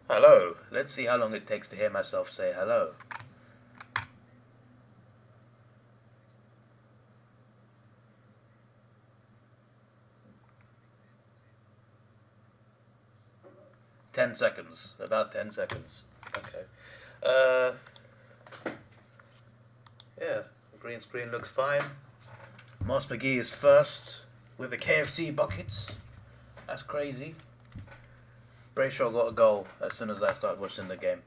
Hello. Let's see how long it takes to hear myself say hello. $10. About 10 seconds. Okay. Yeah, the green screen looks fine. Moss McGee is first with the KFC buckets. That's crazy. Brayshaw got a goal as soon as I started watching the game.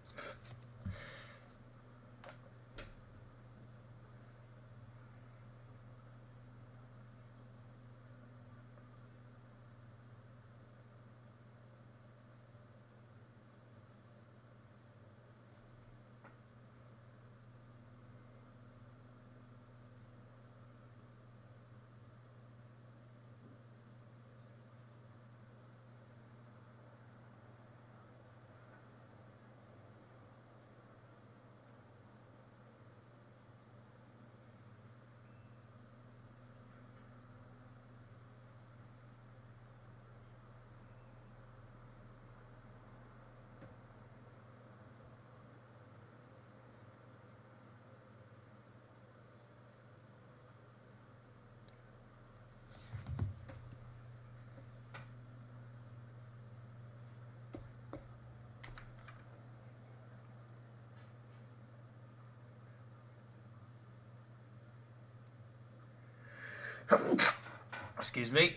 Excuse me.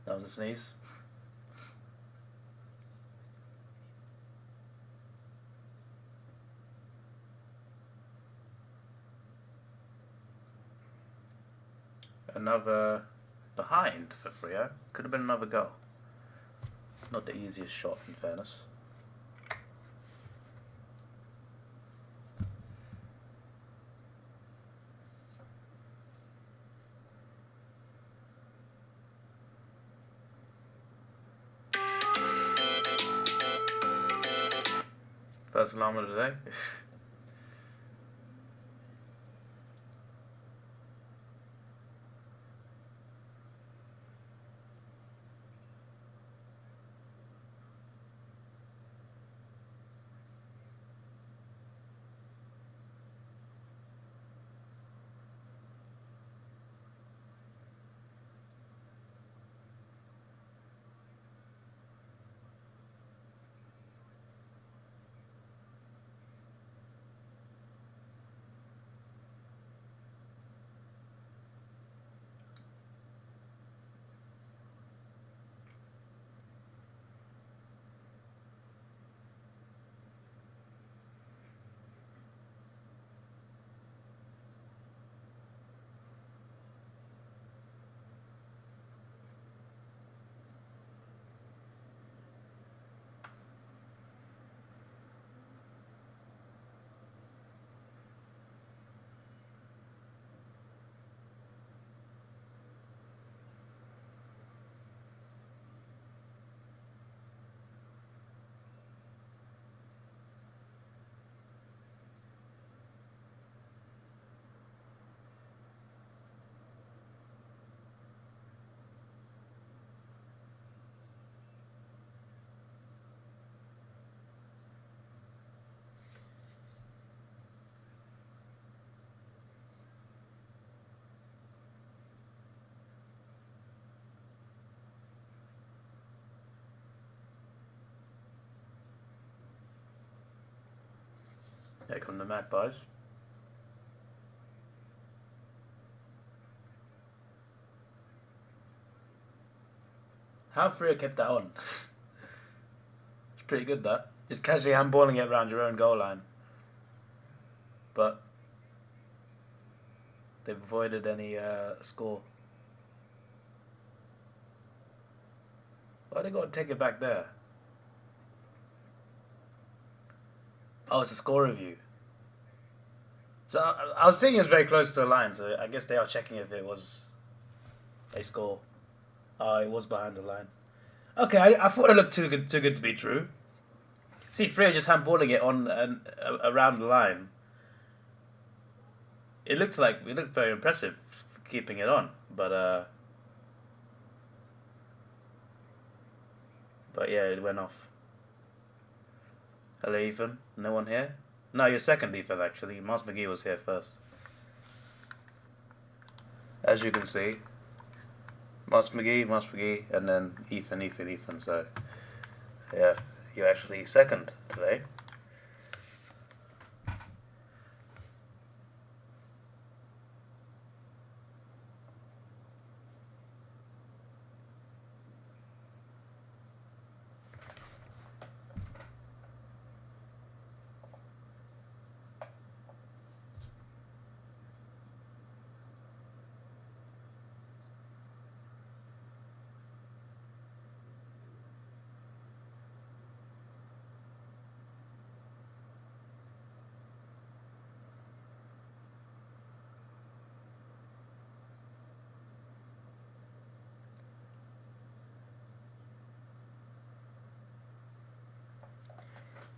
That was a sneeze. Another behind for Freo. Could have been another goal. Not the easiest shot, in fairness. First alarm of the day. Here come the Magpies. How Freo kept that on? It's pretty good, that. Just casually handballing it around your own goal line. But they've avoided any score. Why they got to take it back there? Oh, it's a score review. So I was thinking it's very close to the line, so I guess they are checking if it was a score. Oh, it was behind the line. Okay, I thought it looked too good to be true. See, Freo just handballing it on around the line. It looked very impressive, keeping it on, but yeah, it went off. Hello, Ethan. No one here? No, you're second, Ethan, actually. Mars McGee was here first. As you can see, Mars McGee, and then Ethan. So, yeah, you're actually second today.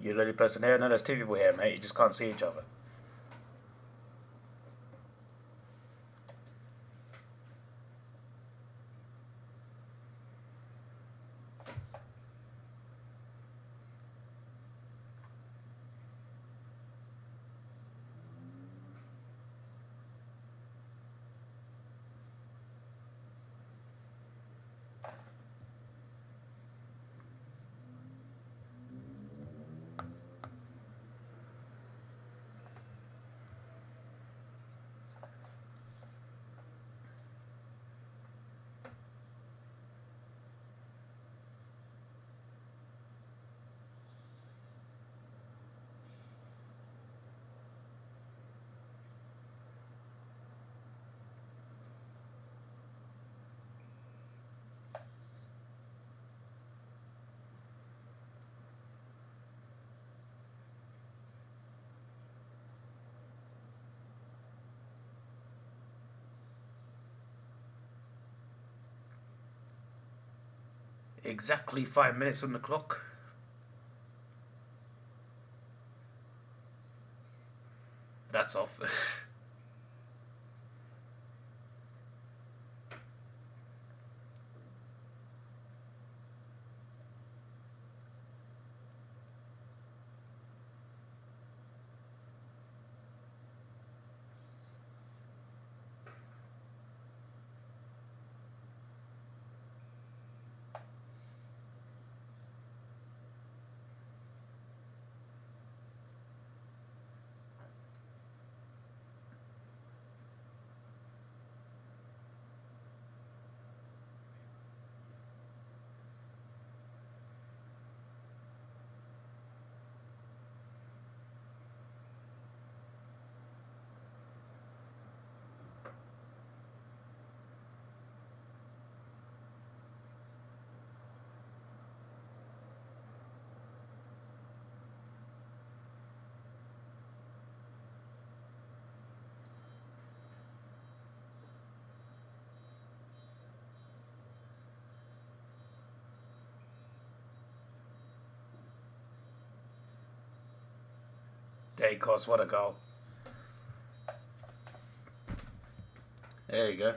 You're the only person here? No, there's two people here, mate. You just can't see each other. Exactly 5 minutes on the clock. That's off. There you go, what a goal. There you go.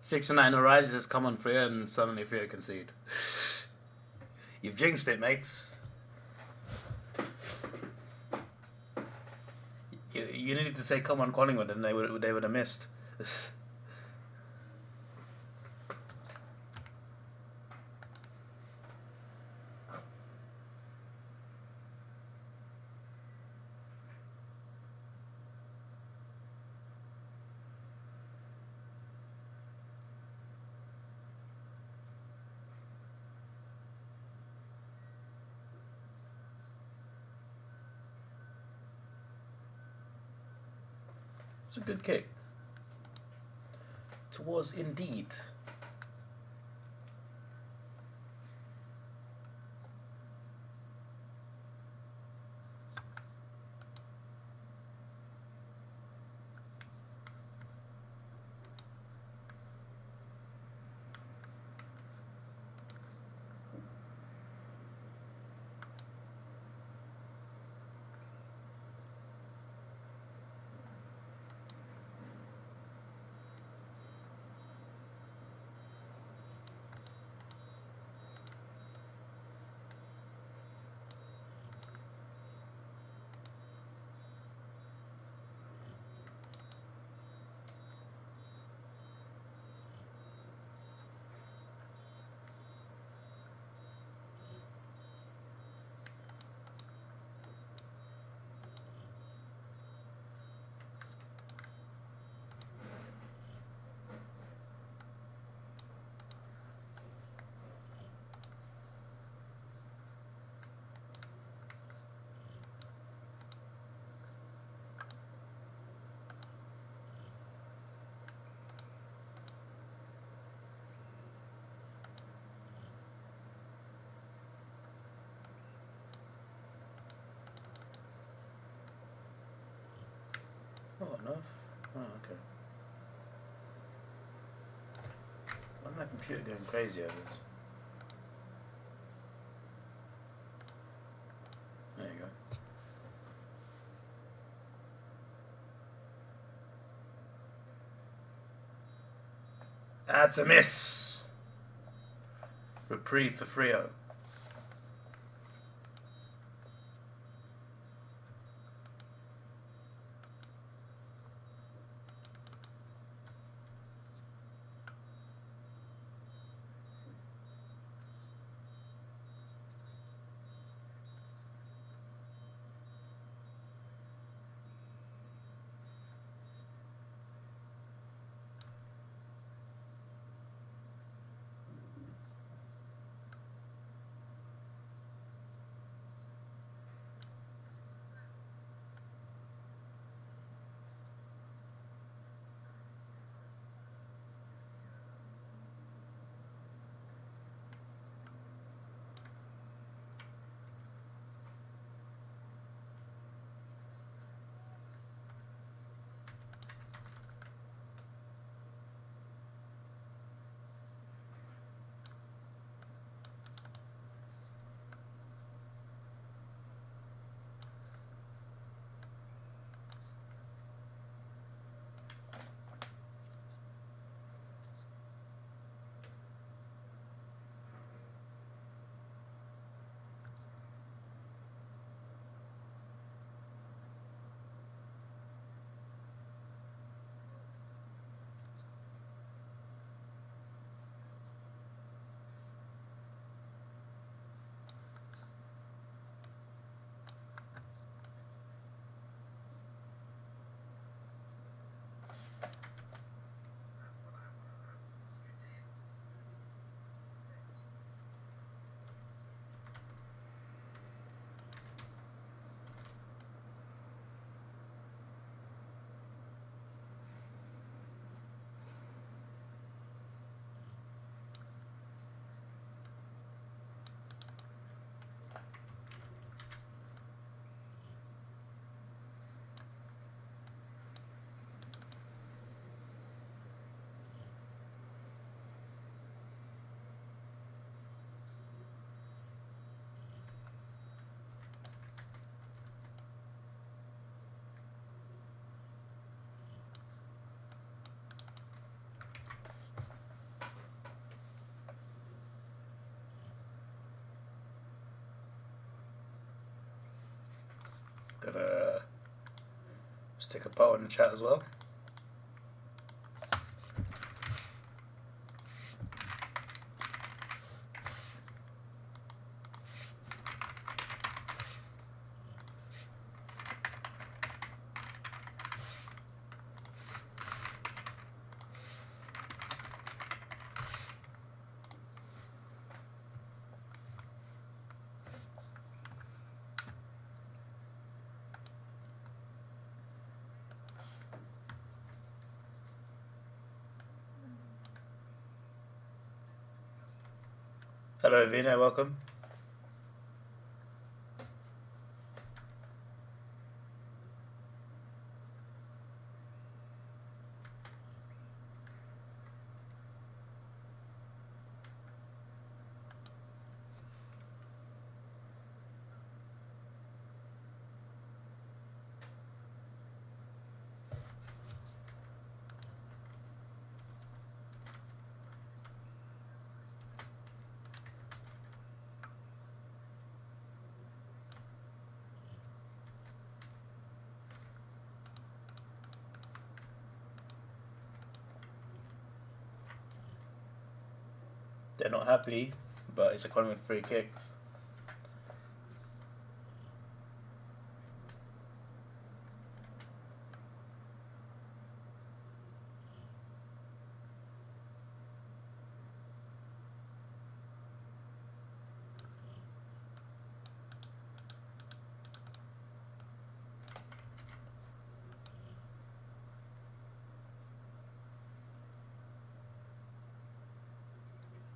6-9 arises, come on Freo, and suddenly Freo concede. You've jinxed it, mates. You needed to say come on Collingwood and they would have missed. It's a good kick. It was indeed. earth? Oh, okay. Why is my computer going crazy over this? There you go. That's a miss! Reprieve for Frio. Gonna stick a poll in the chat as well. Hello, Vina, welcome. They're not happy, but it's a Collingwood free kick.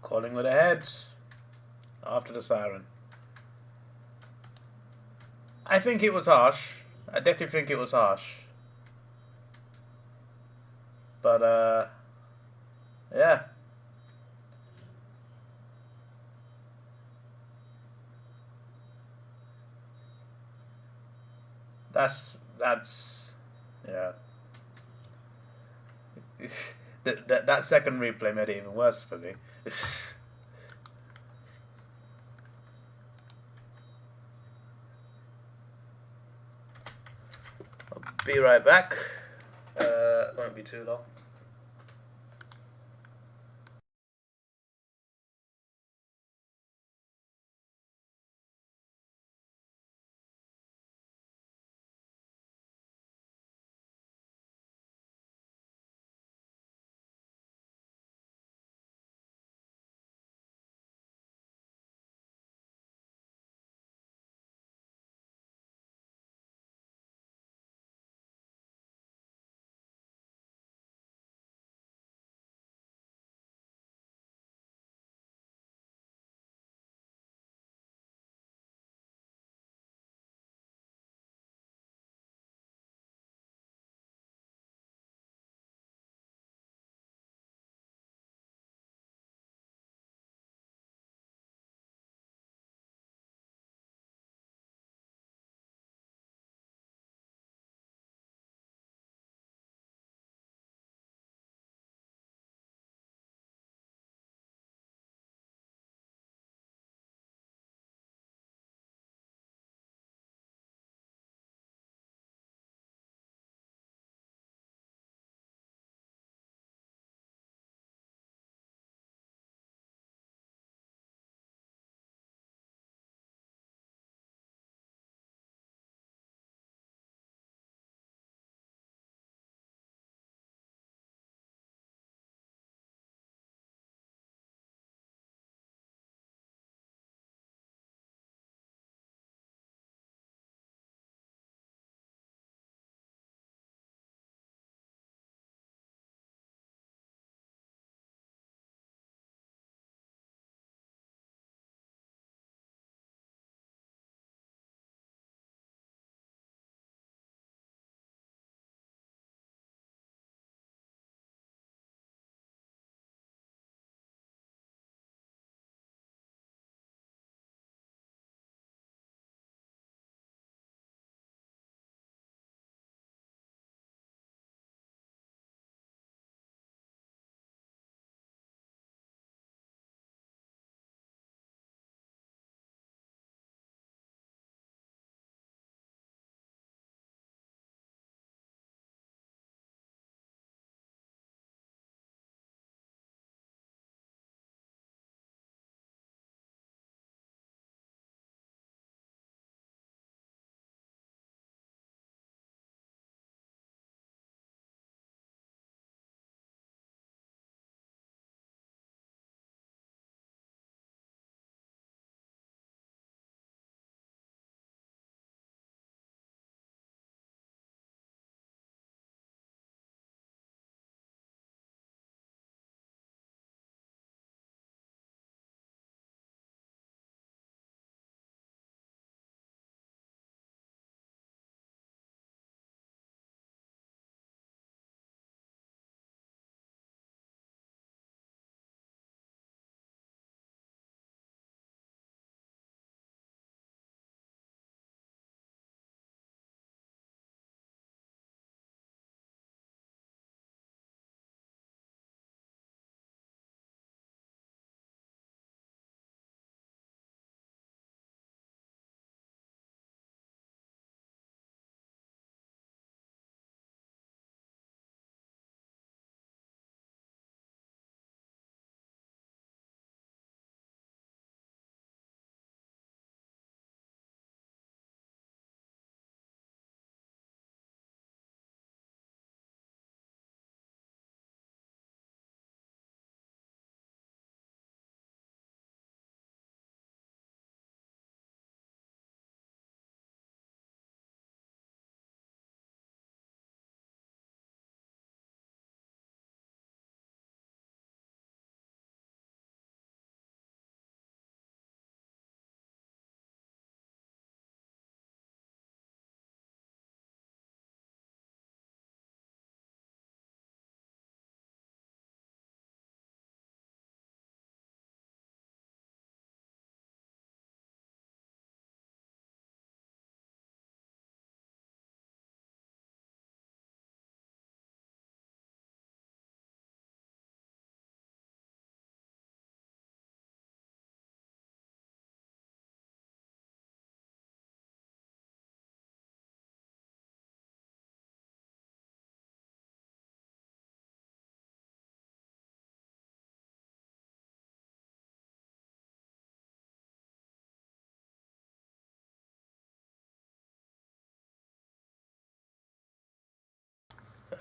Collingwood ahead after the siren. I think it was harsh. I definitely think it was harsh. But yeah, that's yeah. That second replay made it even worse for me. I'll be right back. Won't be too long.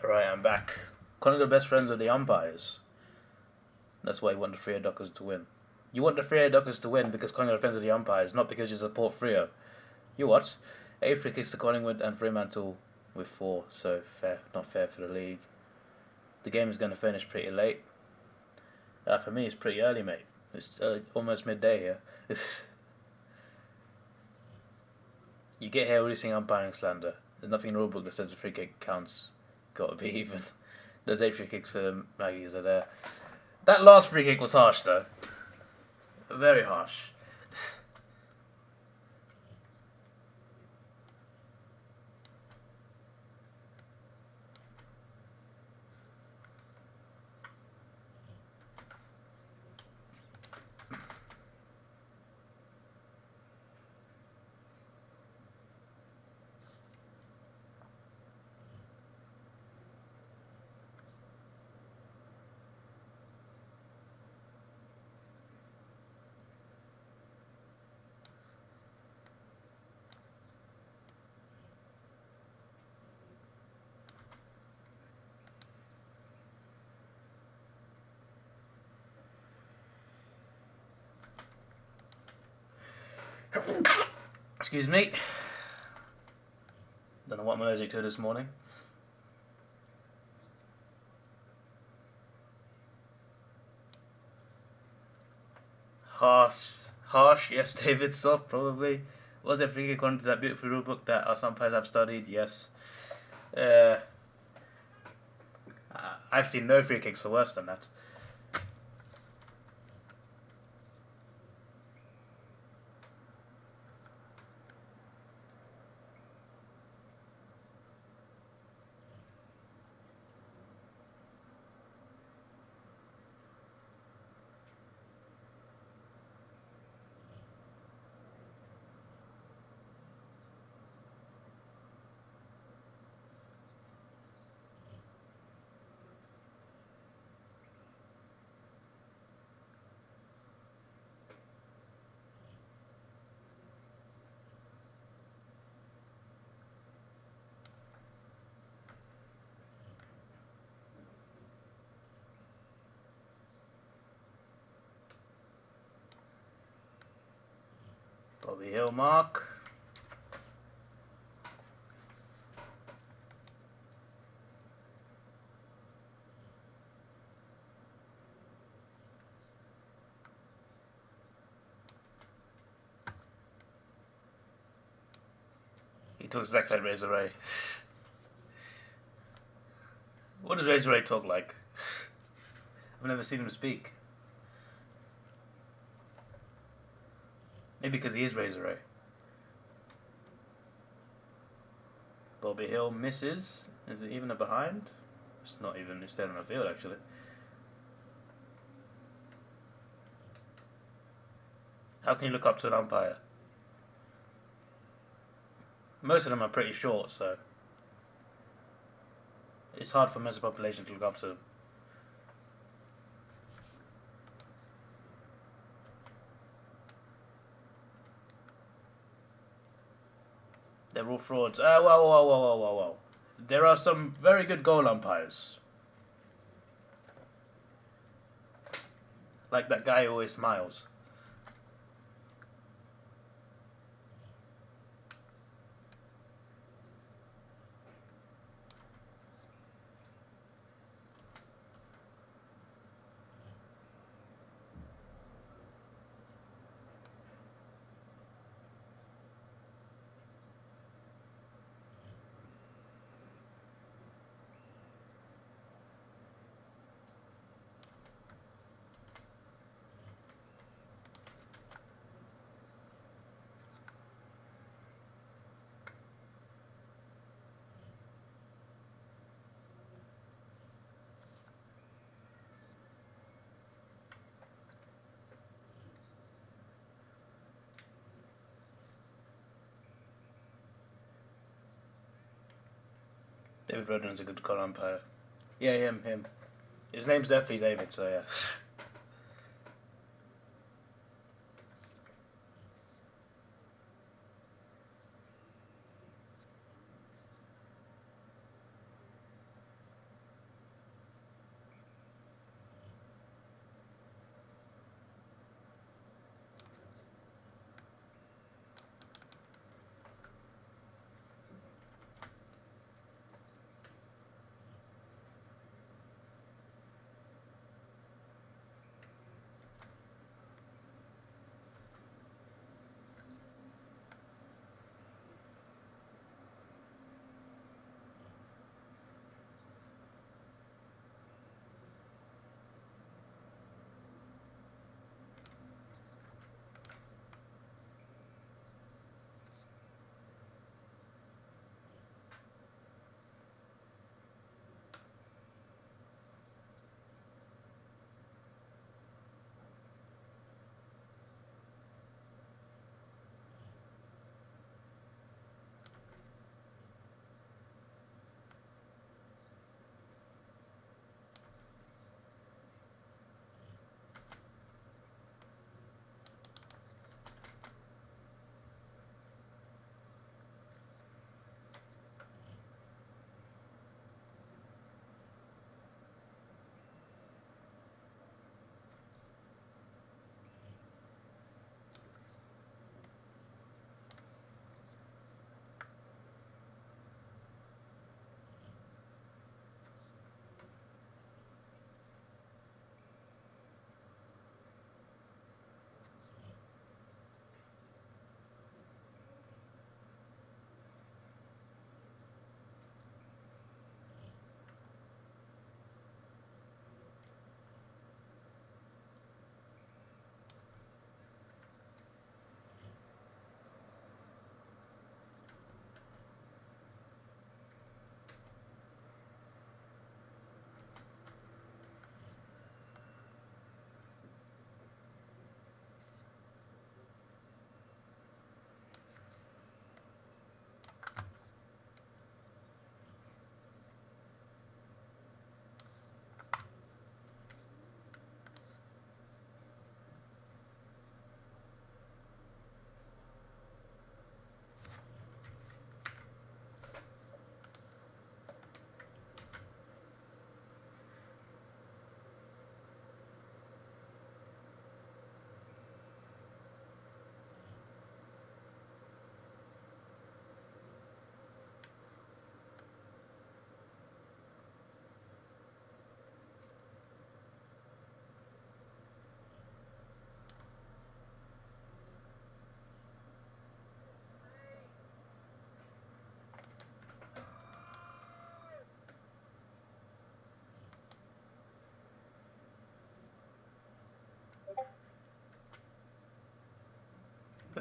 Right, I'm back. Collingwood are best friends with the umpires. That's why you want the Freo Dockers to win. You want the Freo Dockers to win because Collingwood are friends with the umpires, not because you support Freo. You what? 8 free kicks to Collingwood and Fremantle with 4, so fair, not fair for the league. The game is going to finish pretty late. For me, it's pretty early, mate. It's almost midday here. You get here releasing umpiring slander. There's nothing in the rulebook that says the free kick counts. Got to be even. Those 8 free kicks for the Maggies are there. That last free kick was harsh, though. Very harsh. Excuse me. Don't know what I'm allergic to this morning. Harsh, yes, David. Soft, probably. Was it free kick according to that beautiful rulebook that our umpires have studied? Yes. I've seen no free kicks for worse than that. Bobby Hill mark. He talks exactly like Razor Ray. What does Razor Ray talk like? I've never seen him speak. Maybe because he is Razor Ray. Bobby Hill misses. Is it even a behind? It's not even. It's dead on the field, actually. How can you look up to an umpire? Most of them are pretty short, so it's hard for most of the population to look up to them. They're all frauds. Whoa. There are some very good goal umpires. Like that guy who always smiles. David Rodden's a good goal umpire. Yeah, him. His name's definitely David, so yeah.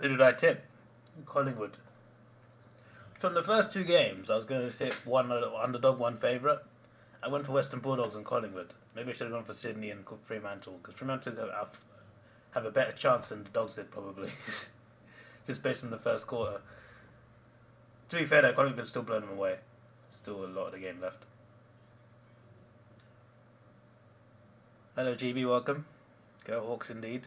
Who did I tip? Collingwood. From the first two games, I was going to tip one underdog, one favourite. I went for Western Bulldogs and Collingwood. Maybe I should have gone for Sydney and Fremantle, because Fremantle have a better chance than the Dogs did, probably. Just based on the first quarter. To be fair, though, Collingwood could still blow them away. Still a lot of the game left. Hello, GB, welcome. Go Hawks indeed.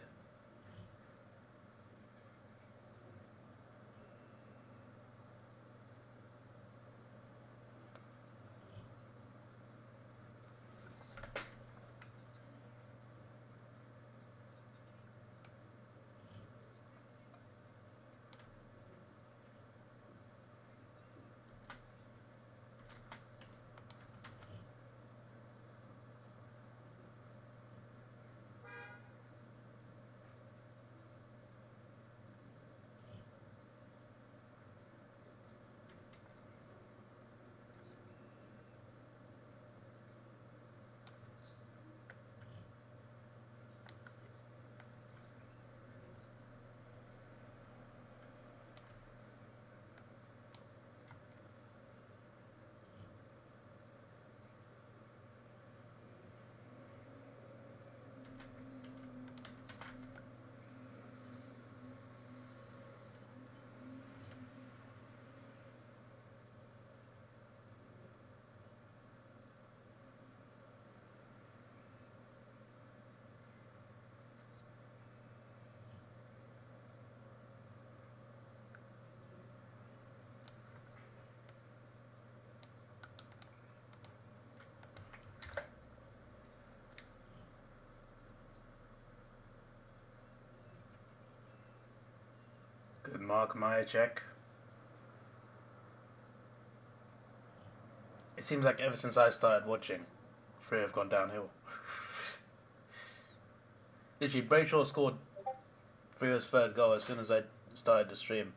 Good Mark Meyer check. It seems like ever since I started watching, three have gone downhill. Literally, Brayshaw scored Freo's third goal as soon as I started the stream.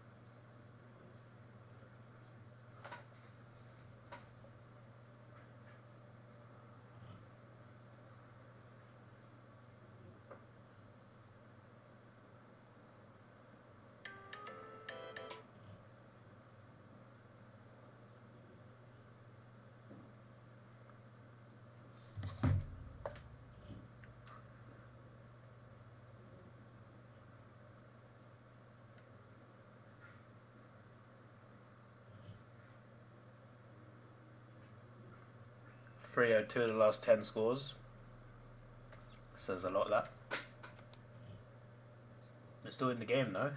Freo 2 of the last 10 scores. Says a lot, that. They're still in the game though.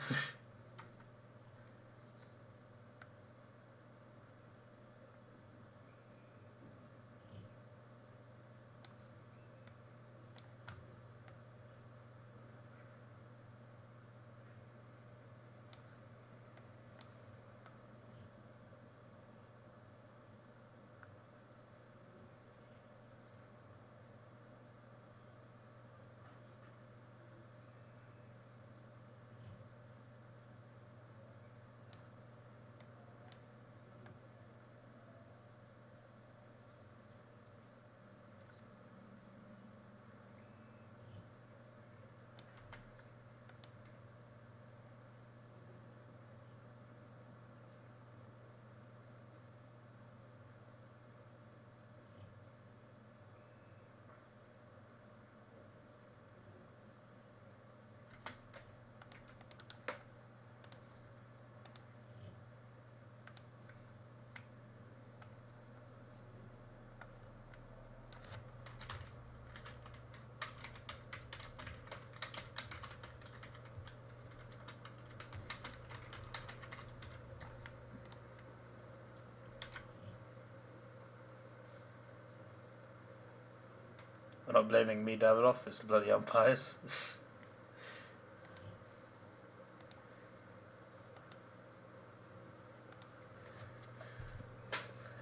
We're not blaming me, Davidoff, it's the bloody umpires.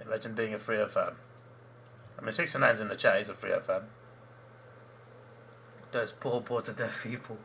Imagine being a Freo fan. I mean, 69's in the chat, he's a Freo fan. Those poor, poor to deaf people.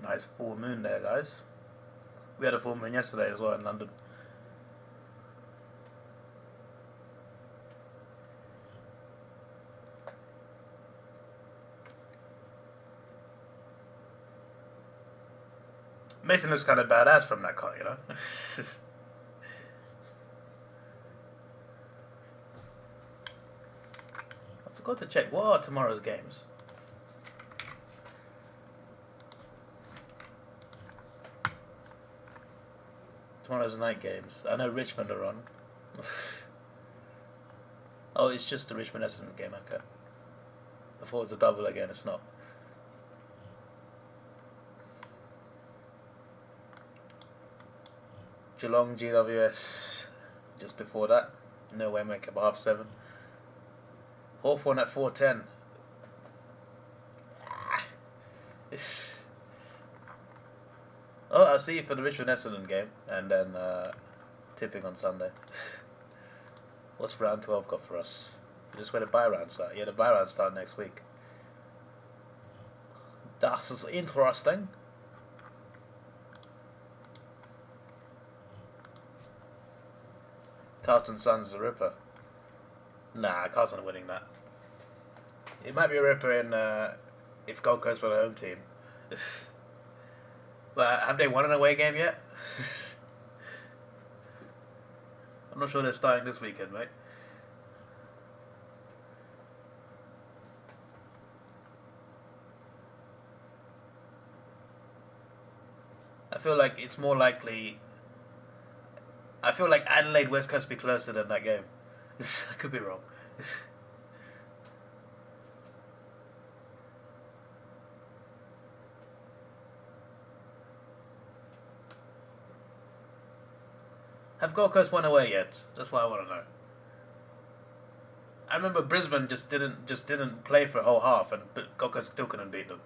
Nice full moon there, guys. We had a full moon yesterday as well in London. Mason looks kind of badass from that car, you know? I forgot to check, what are tomorrow's games? Tomorrow's night games. I know Richmond are on. Oh, it's just the Richmond Essendon game, okay. I thought it was a double again, it's not. Geelong, GWS, just before that. No way, make up 7:30. Hawthorn at 4:10. Oh, I'll see you for the Richmond Essendon game, and then tipping on Sunday. What's round 12 got for us? Just where the bye round start. Yeah, the bye round start next week. That is interesting. Carlton Suns is a ripper. Nah, Carlton are winning that. It might be a ripper in if Gold Coast were the home team. But have they won an away game yet? I'm not sure they're starting this weekend, mate. I feel like it's more likely. I feel like Adelaide West Coast be closer than that game. I could be wrong. Have Gold Coast won away yet? That's what I want to know. I remember Brisbane just didn't play for a whole half, and Gold Coast still couldn't beat them.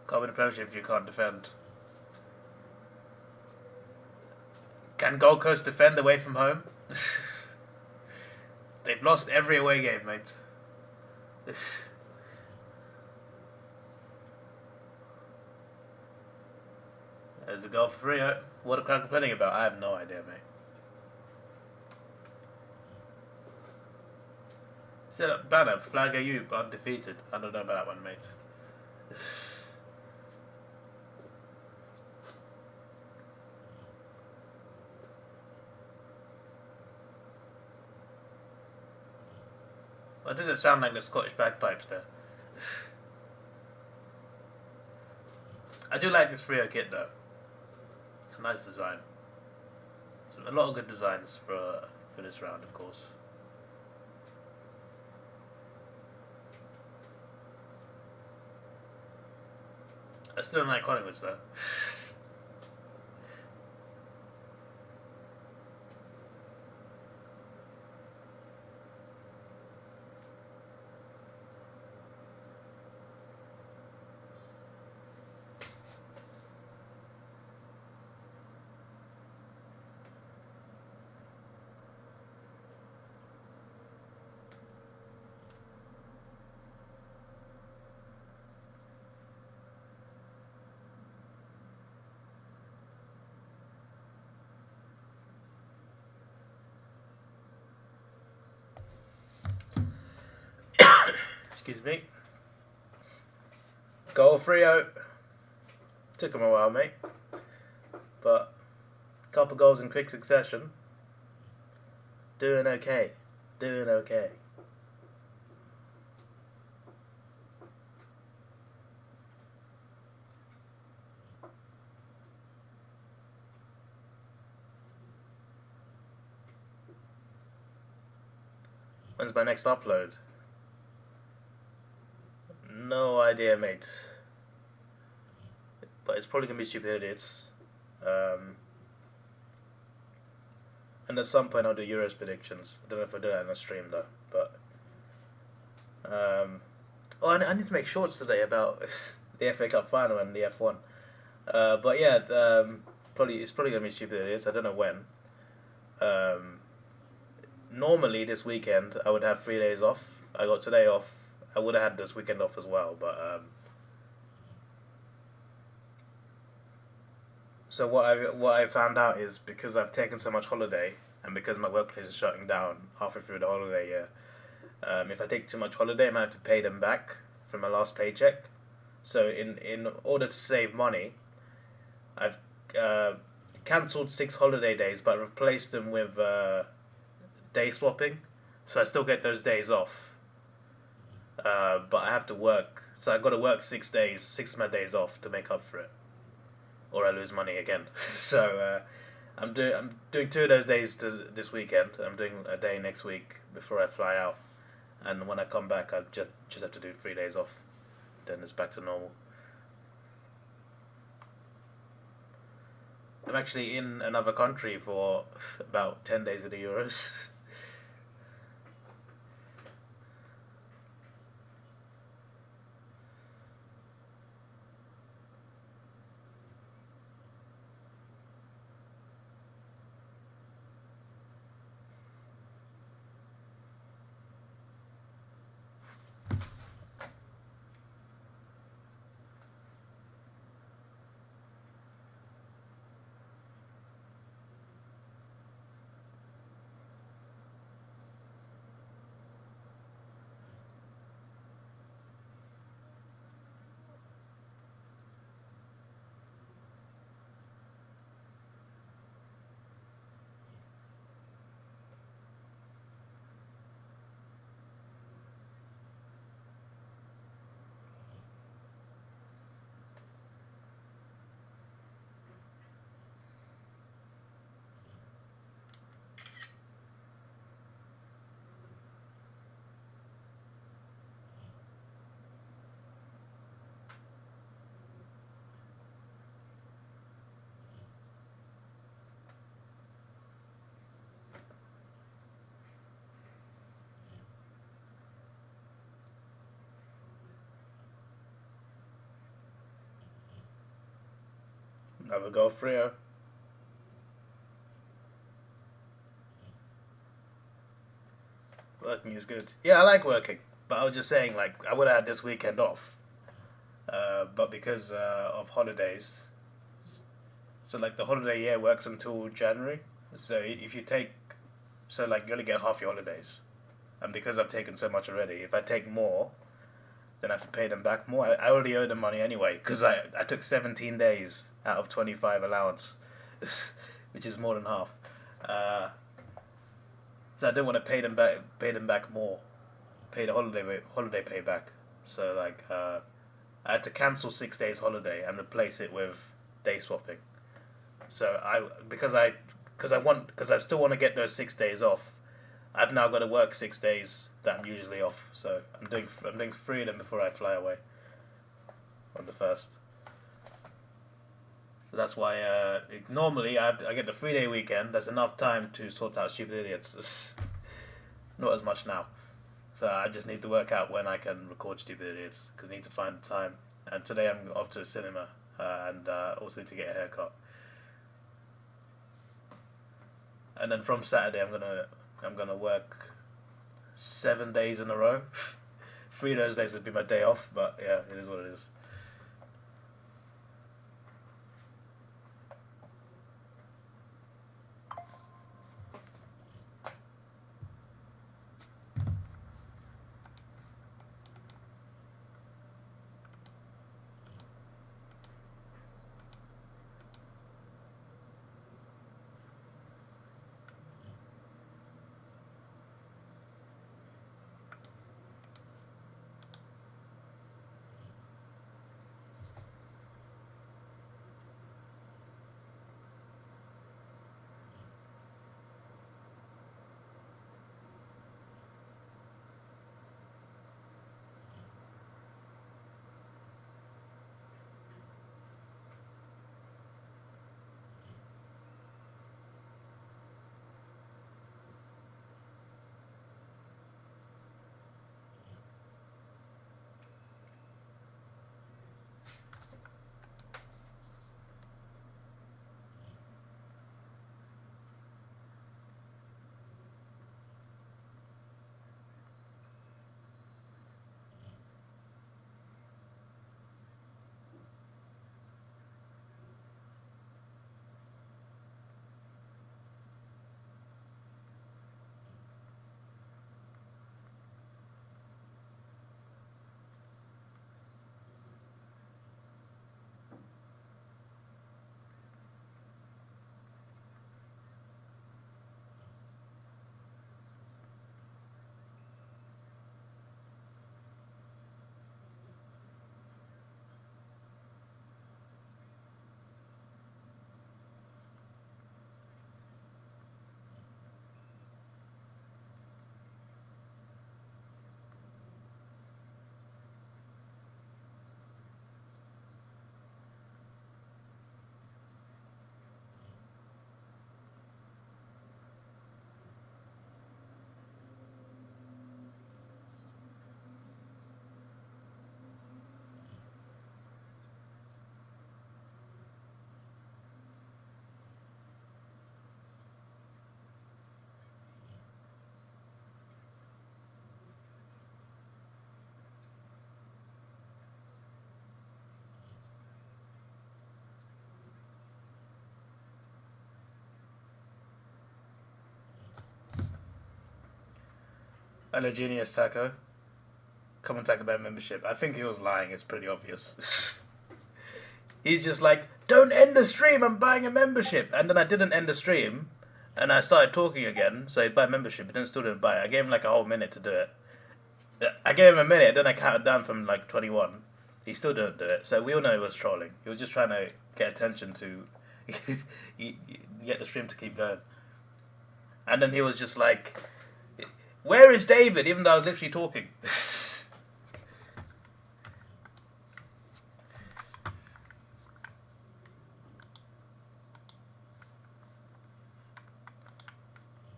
Can't win a premiership if you can't defend. Can Gold Coast defend away from home? They've lost every away game, mate. There's a goal for Rio. What are crowd complaining about? I have no idea, mate. Set up banner, flag Ayub, undefeated. I don't know about that one, mate. Why does it sound like the Scottish bagpipes there? I do like this Rio kit though. It's a nice design. So a lot of good designs for this round, of course. I still don't like Collingwood though. Excuse me. Goal Frio. Took him a while, mate. But a couple goals in quick succession. Doing okay. Doing okay. When's my next upload? idea, mate. But it's probably gonna be stupid idiots. And at some point I'll do Euros predictions. I don't know if I do that in a stream though. But oh, I need to make shorts today about the FA Cup final and the F1. But yeah, it's probably gonna be stupid idiots. I don't know when. Normally this weekend I would have 3 days off. I got today off. I would have had this weekend off as well, but so what I found out is because I've taken so much holiday and because my workplace is shutting down halfway through the holiday year, if I take too much holiday, I might have to pay them back from my last paycheck. So in order to save money, I've cancelled 6 holiday days, but replaced them with day swapping. So I still get those days off, but I have to work. So I've got to work 6 days, 6 of my days off to make up for it, or I lose money again. So I'm doing 2 of those days this weekend. I'm doing a day next week before I fly out, and when I come back, I just have to do 3 days off. Then it's back to normal. I'm actually in another country for about 10 days of the Euros. Another go for you. Working is good. Yeah, I like working, but I was just saying, like, I would have had this weekend off, but because of holidays, so like the holiday year works until January. So if you take, so like you only get half your holidays, and because I've taken so much already, if I take more, then I have to pay them back more. I already owe them money anyway, because I took 17 days out of 25 allowance, which is more than half. So I didn't want to pay them back more, pay the holiday pay back. So like I had to cancel 6 days holiday and replace it with day swapping. So because I still want to get those 6 days off, I've now got to work 6 days that I'm usually off. So I'm doing 3 of them before I fly away on the 1st. So that's why normally I get the 3 day weekend. There's enough time to sort out stupid idiots. It's not as much now. So I just need to work out when I can record stupid idiots because I need to find the time. And today I'm off to the cinema and also to get a haircut. And then from Saturday I'm gonna work 7 days in a row. 3 of those days would be my day off, but yeah, it is what it is. And a genius taco. Come and talk about membership. I think he was lying. It's pretty obvious. He's just like, don't end the stream. I'm buying a membership. And then I didn't end the stream, and I started talking again. So he bought membership, but then still didn't buy it. I gave him like a whole minute to do it. I gave him a minute, then I counted down from like 21. He still didn't do it. So we all know he was trolling. He was just trying to get attention to get the stream to keep going. And then he was just like, where is David? Even though I was literally talking.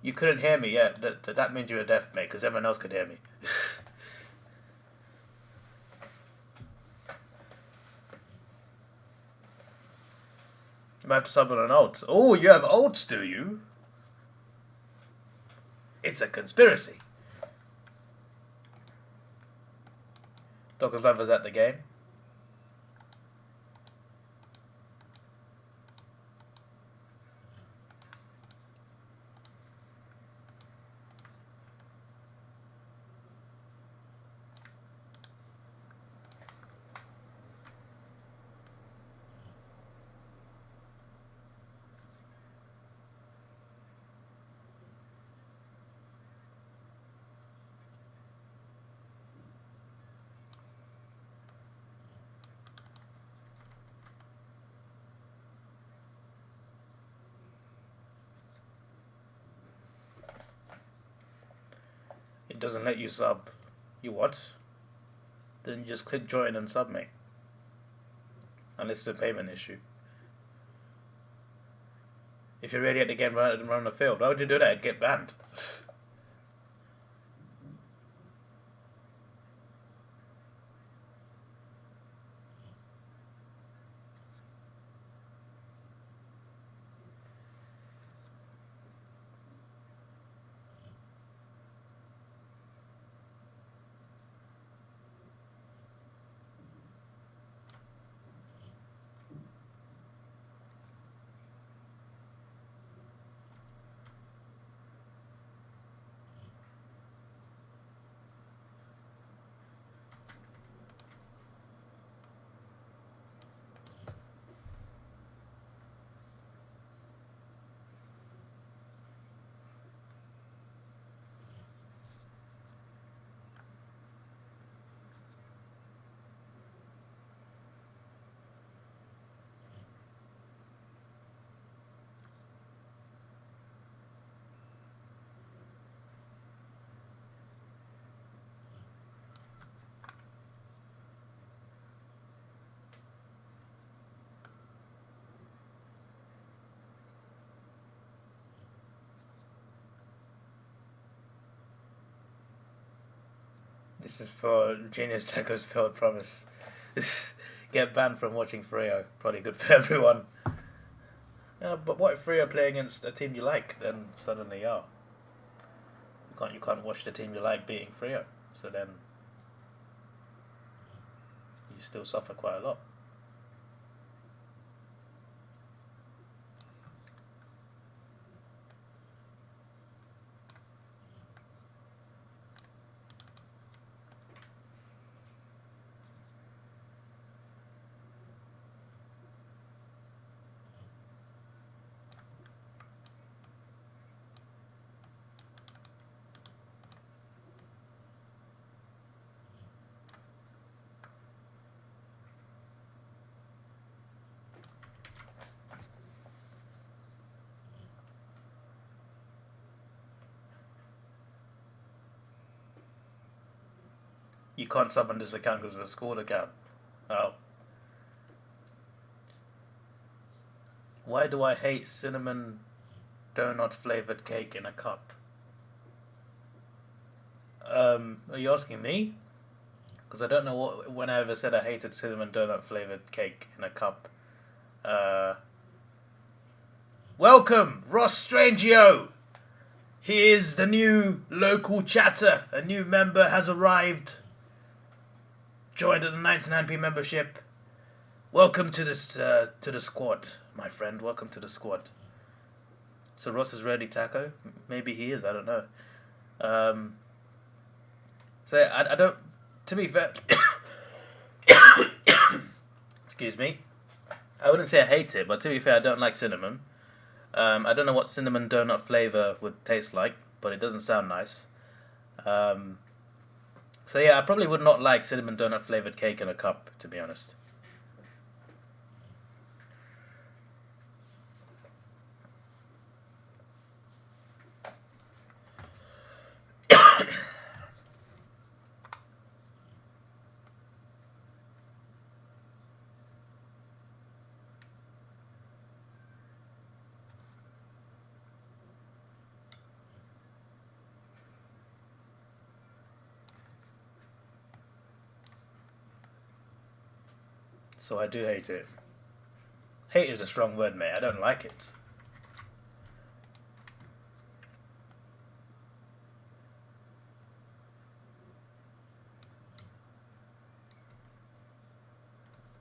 You couldn't hear me, yeah. That means you were deaf, mate, because everyone else could hear me. You might have to sub on an alt. Oh, you have alts, do you? It's a conspiracy. Docker's Lovers at the game. It doesn't let you sub. You what? Then you just click join and sub, mate. Unless it's a payment issue. If you're ready at the game, run the field. Why would you do that? Get banned. This is for Genius Taco's failed promise. Get banned from watching Freo. Probably good for everyone. But what if Freo play against a team you like? Then suddenly, you can't watch the team you like beating Freo. So then you still suffer quite a lot. You can't sub on this account because it's a school account. Oh. Why do I hate cinnamon donut flavored cake in a cup? Are you asking me? Because I don't know when I ever said I hated cinnamon donut flavored cake in a cup. Welcome, Ross Strangio! He is the new local chatter. A new member has arrived. Joined at the 99p membership. Welcome to this to the squad, my friend. Welcome to the squad. So Ross is ready, Taco? Maybe he is. I don't know. So I don't. To be fair, excuse me. I wouldn't say I hate it, but to be fair, I don't like cinnamon. I don't know what cinnamon donut flavor would taste like, but it doesn't sound nice. Um, so yeah, I probably would not like cinnamon donut flavored cake in a cup, to be honest. So I do hate it. Hate is a strong word, mate. I don't like it.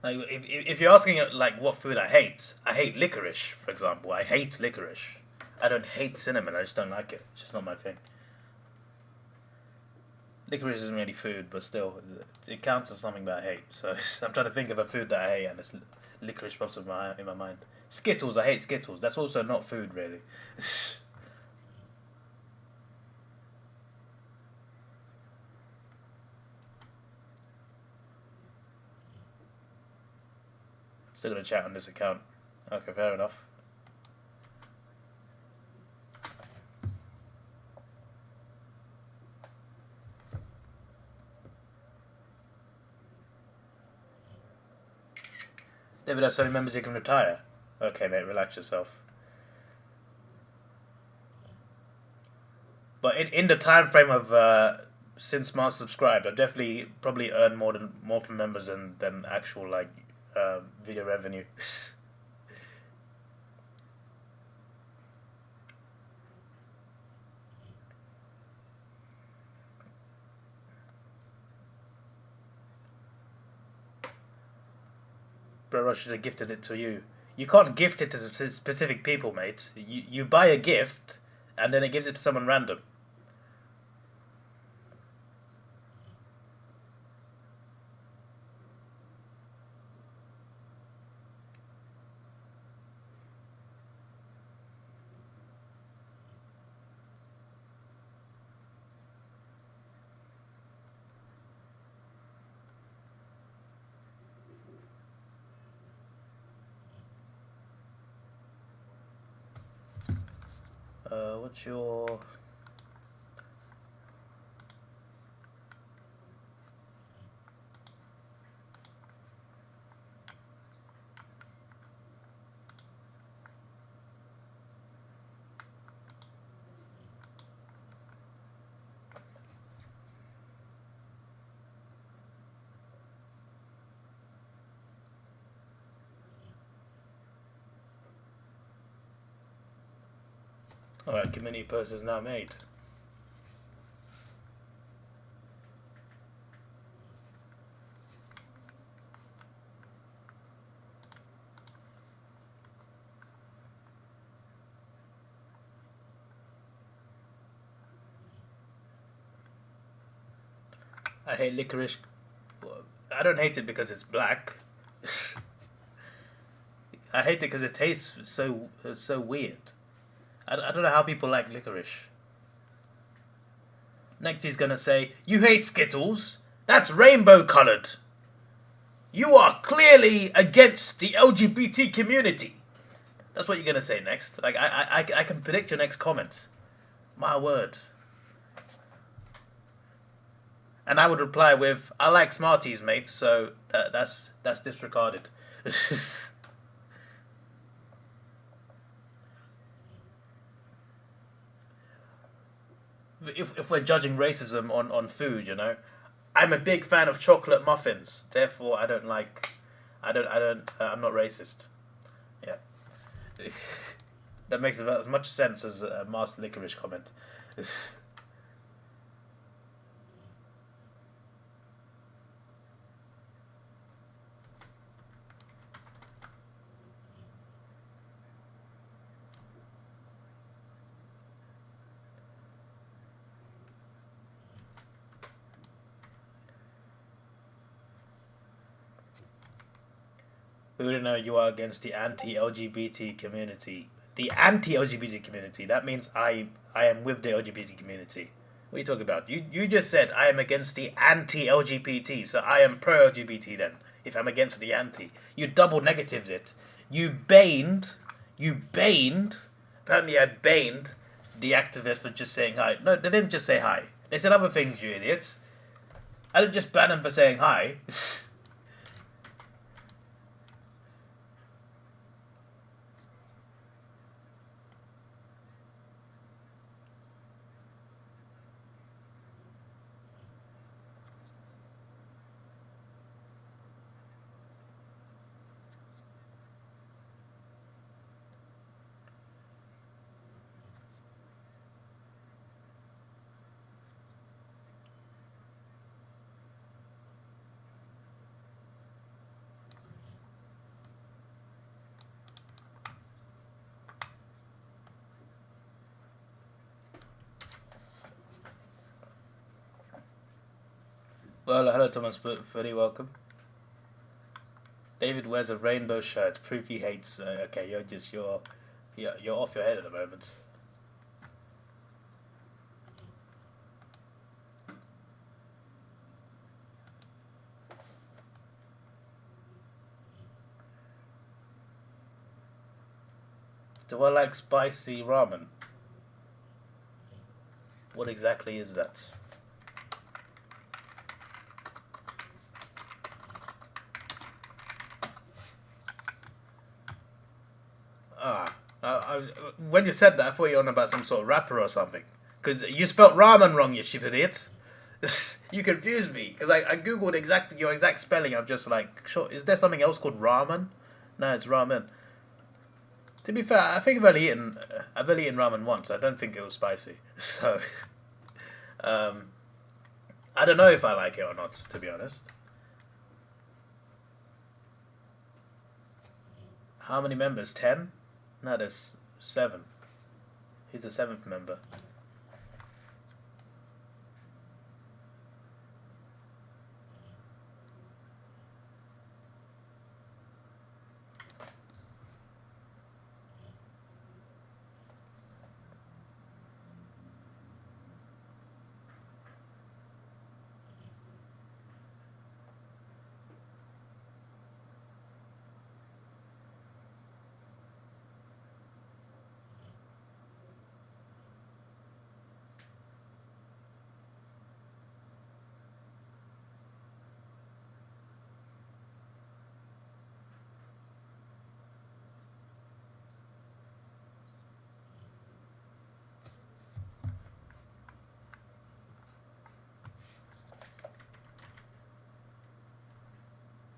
Like, if you're asking like what food I hate licorice, for example. I hate licorice. I don't hate cinnamon. I just don't like it. It's just not my thing. Licorice isn't really food, but still, it counts as something that I hate. So I'm trying to think of a food that I hate, and this licorice pops in my mind. Skittles, I hate Skittles. That's also not food, really. Still gonna chat on this account. Okay, fair enough. Davidoff only members you can retire. Okay, mate, relax yourself. But in the time frame of since Mars subscribed, I've definitely probably earned more from members than actual like video revenue. Bro, I should have gifted it to you. You can't gift it to specific people, mate. You buy a gift, and then it gives it to someone random. What's your... Alright, community post is now made. I hate licorice. I don't hate it because it's black. I hate it because it tastes so weird. I don't know how people like licorice. Next he's gonna say, "You hate Skittles? That's rainbow coloured. You are clearly against the LGBT community." That's what you're gonna say next. Like I can predict your next comment. My word. And I would reply with, "I like Smarties, mate." So that's disregarded. If we're judging racism on food, you know, I'm a big fan of chocolate muffins. Therefore, I'm not racist. Yeah. That makes about as much sense as a master licorice comment. We wouldn't know you are against the anti-LGBT community. The anti-LGBT community. That means I am with the LGBT community. What are you talking about? You just said I am against the anti-LGBT, so I am pro-LGBT then. If I'm against the anti, you double negatived it. You baned. Apparently, I baned the activists for just saying hi. No, they didn't just say hi. They said other things, you idiots. I didn't just ban them for saying hi. Well, hello Thomas, very welcome. David wears a rainbow shirt. Proof he hates. Okay, you're off your head at the moment. Do I like spicy ramen? What exactly is that? When you said that, I thought you were on about some sort of rapper or something. Because you spelt ramen wrong, you stupid idiot. You confused me. Because I googled your exact spelling. I'm just like, sure, is there something else called ramen? No, it's ramen. To be fair, I think I've only eaten ramen once. I don't think it was spicy. So, I don't know if I like it or not, to be honest. How many members? 10? No, there's 7. He's the 7th member.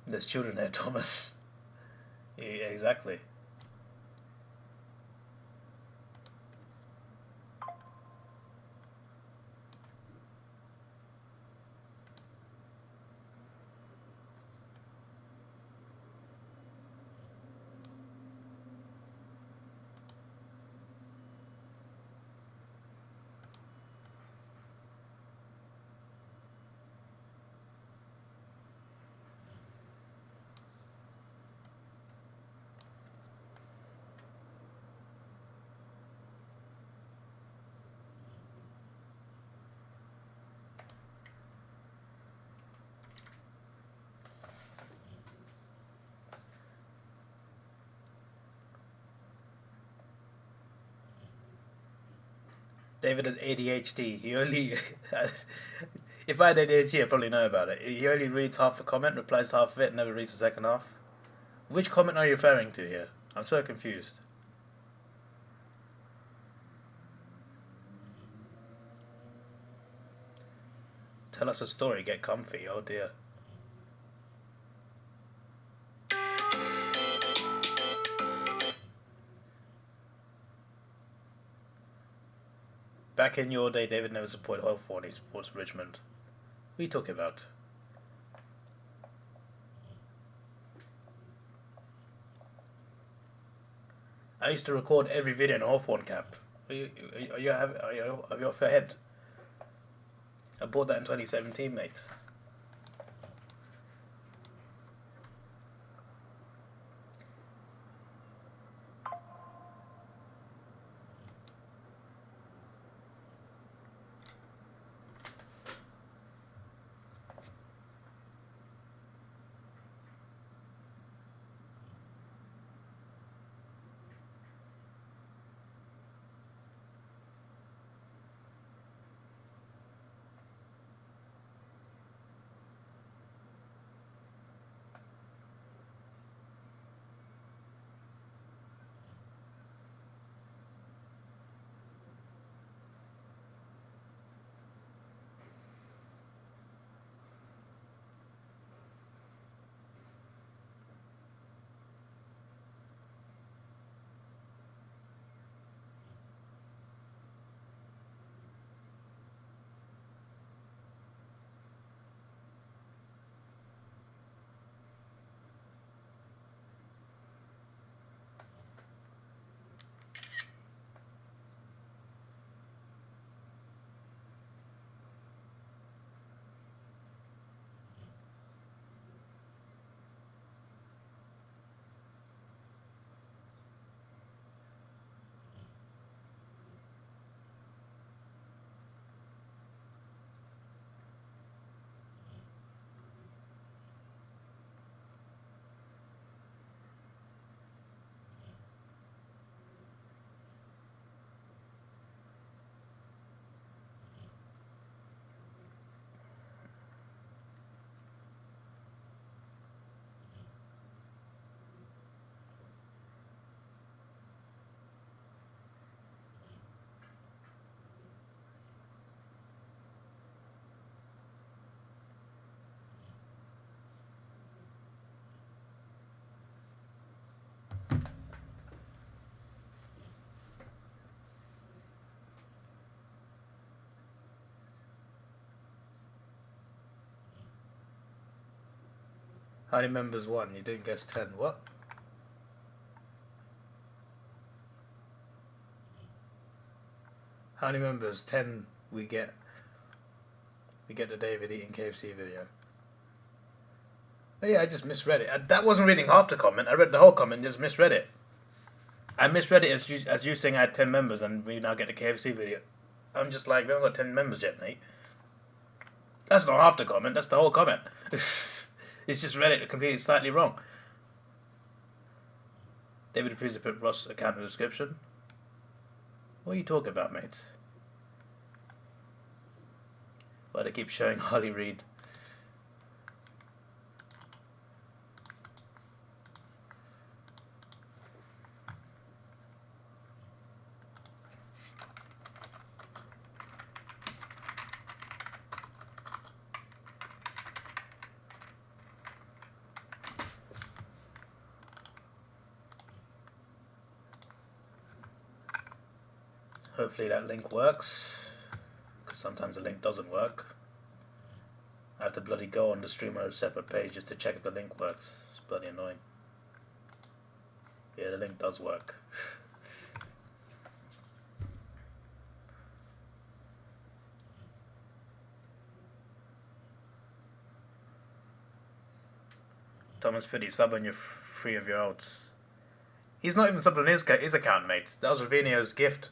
There's children there, Thomas. Yeah, exactly. David has ADHD. He only... if I had ADHD, I'd probably know about it. He only reads half a comment, replies to half of it, and never reads the second half. Which comment are you referring to here? I'm so confused. Tell us a story, get comfy. Oh dear. Back in your day, David never supported Hawthorn, he supports Richmond. What are you talking about? I used to record every video in a Hawthorn cap. Are you off your head? I bought that in 2017, mate. How many members won? You didn't guess 10. What? How many members? 10 we get. We get the David eating KFC video. Oh yeah, I just misread it. That wasn't reading half the comment. I read the whole comment and just misread it. I misread it as you saying I had 10 members and we now get the KFC video. I'm just like, we haven't got 10 members yet, mate. That's not half the comment, that's the whole comment. It's just read it completely slightly wrong. David refused to put Ross' account in the description. What are you talking about, mate? Why do they keep showing Harley Reid? Hopefully that link works, because sometimes the link doesn't work. I have to bloody go on the streamer separate page just to check if the link works. It's bloody annoying. Yeah, the link does work. Thomas Fiddy, sub on your free of your outs. He's not even subbed on his account, mate. That was Ravinio's gift.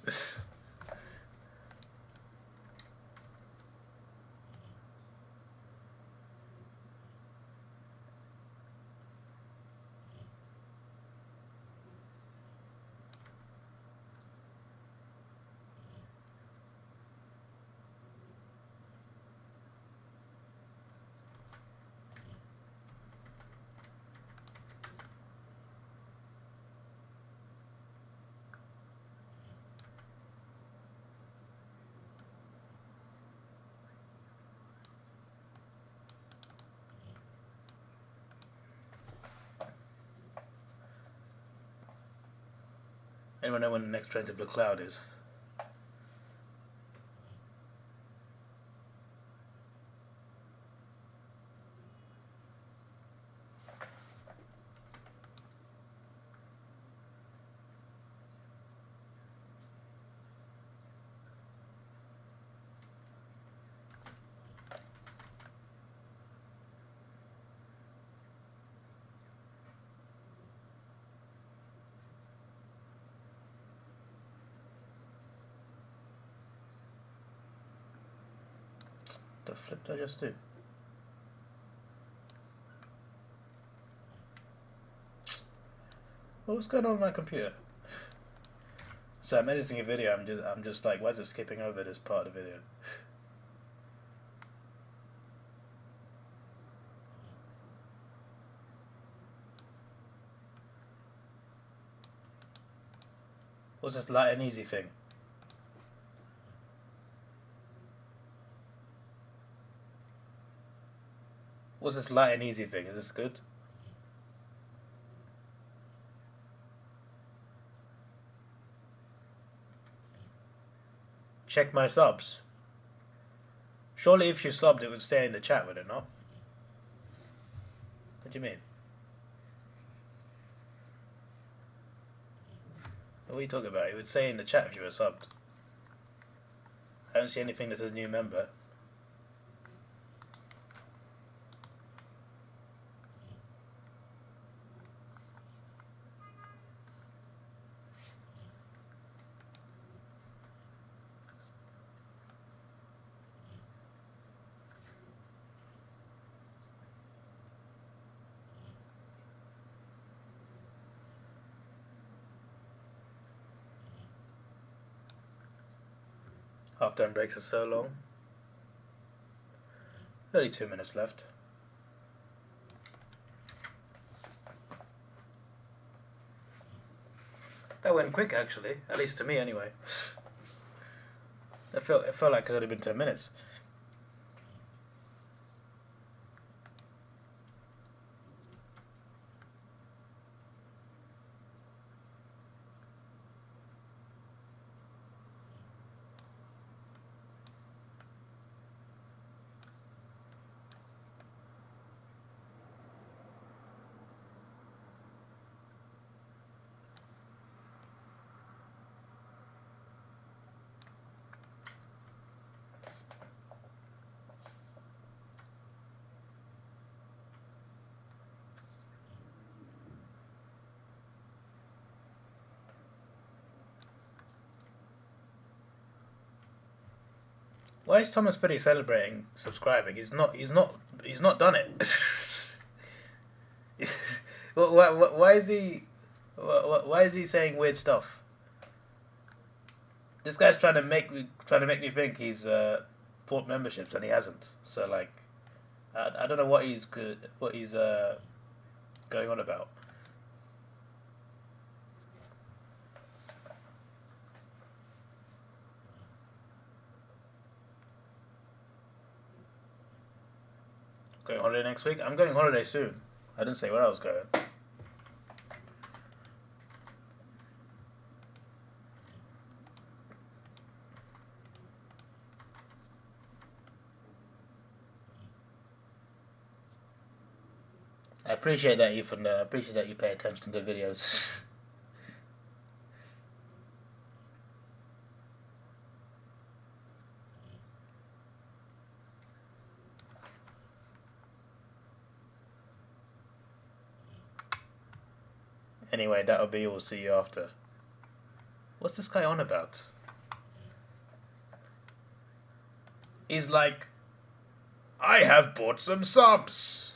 Anyone know when the next train to Blue Cloud is? The flip did I just do? What's going on with my computer? So I'm editing a video. I'm just like, why is it skipping over this part of the video? What's this light and easy thing? What's this light and easy thing? Is this good? Check my subs. Surely if you subbed it would say in the chat, would it not? What do you mean? What are you talking about? It would say in the chat if you were subbed. I don't see anything that says new member. Half-time breaks are so long. 32 minutes left. That went quick, actually. At least to me, anyway. It felt like it's only been 10 minutes. Why is Thomas Fitty celebrating subscribing? He's not done it. Why is he? Why is he saying weird stuff? This guy's trying to make me think he's bought memberships and he hasn't. So like, I don't know what he's going on about. Going on holiday next week? I'm going on holiday soon. I didn't say where I was going. I appreciate that, Ethan. I appreciate that you pay attention to videos. Anyway, that'll be all. See you after. What's this guy on about? He's like, I have bought some subs.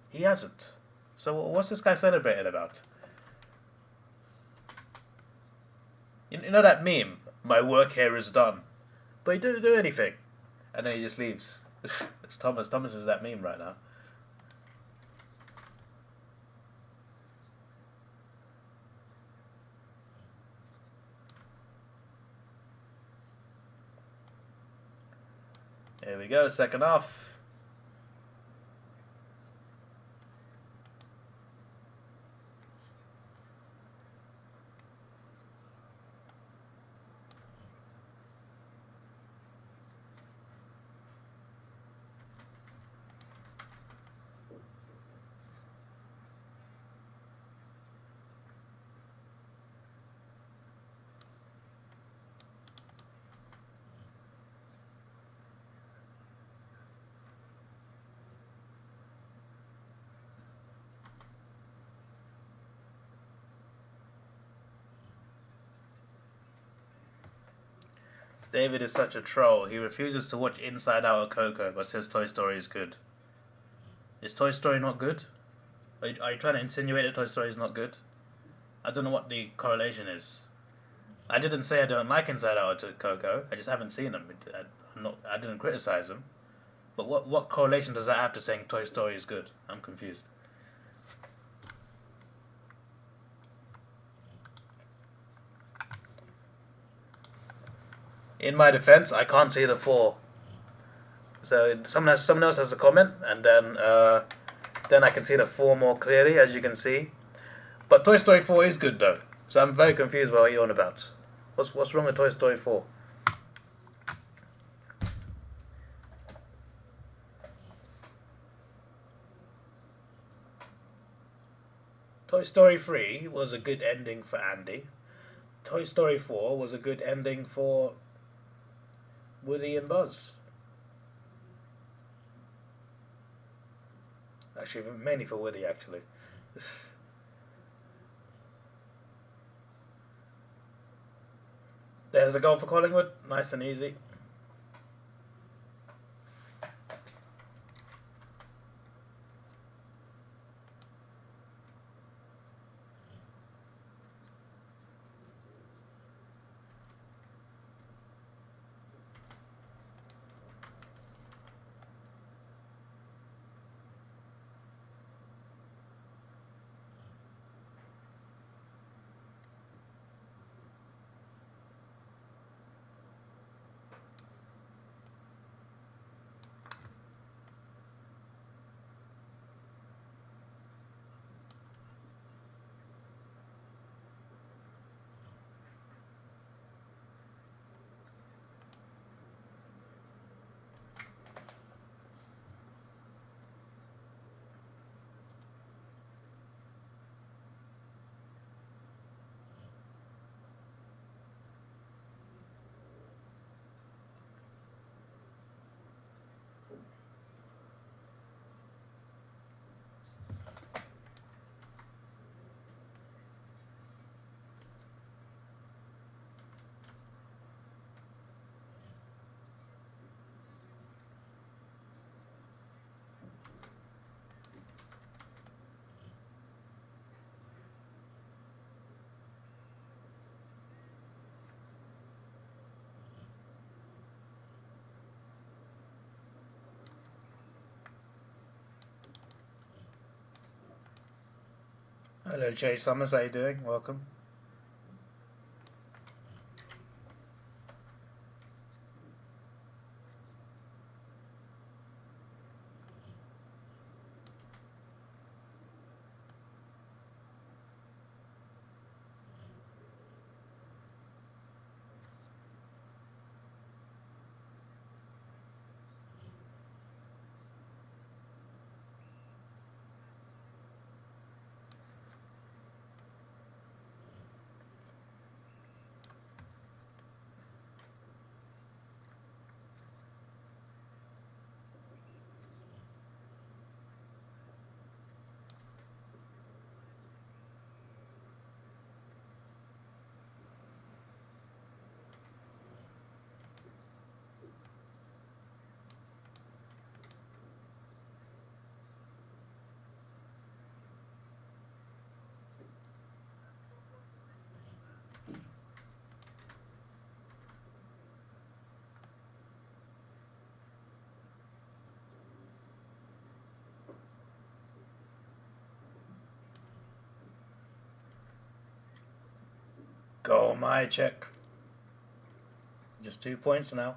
He hasn't. So what's this guy celebrating about? You know that meme? My work here is done. But he didn't do anything. And then he just leaves. It's Thomas. Thomas is that meme right now. Here we go, second half. David is such a troll. He refuses to watch Inside Out or Coco, but says Toy Story is good. Is Toy Story not good? Are you trying to insinuate that Toy Story is not good? I don't know what the correlation is. I didn't say I don't like Inside Out or Coco. I just haven't seen them. I didn't criticize them. But what correlation does that have to saying Toy Story is good? I'm confused. In my defense, I can't see the 4. So someone else has a comment, and then I can see the 4 more clearly, as you can see. But Toy Story 4 is good though, so I'm very confused by what you're on about. What's wrong with Toy Story 4? Toy Story 3 was a good ending for Andy. Toy Story 4 was a good ending for Woody and Buzz. Actually, mainly for Woody, actually. There's a goal for Collingwood. Nice and easy. Hello, Jay Summers. How you doing? Welcome. Go my check. Just 2 points now.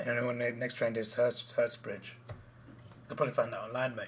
And when the next trend is Hertz Bridge. You could probably find that online, mate.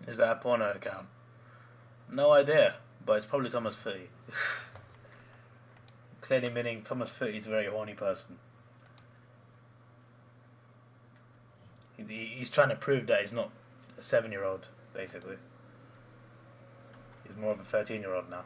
Is that a porno account? No idea, but it's probably Thomas Footy. Clearly meaning Thomas Footy is a very horny person. He's trying to prove that he's not a 7-year-old, basically. He's more of a 13-year-old now.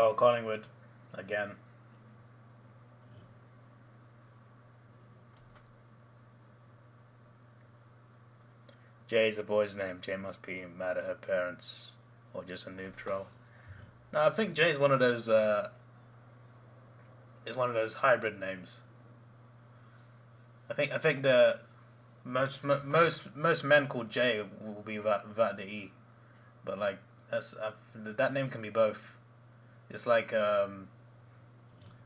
Oh, Collingwood again. Jay's a boy's name. Jay must be mad at her parents, or just a noob troll. No, I think Jay's one of those. Is one of those hybrid names. I think the most men called Jay will be without the e, but like that name can be both. It's like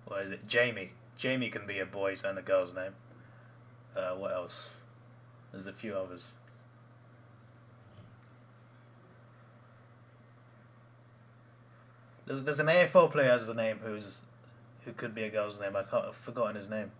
what is it? Jamie. Jamie can be a boy's and a girl's name. What else? There's a few others. There's an AFL player has the name who could be a girl's name. I've forgotten his name.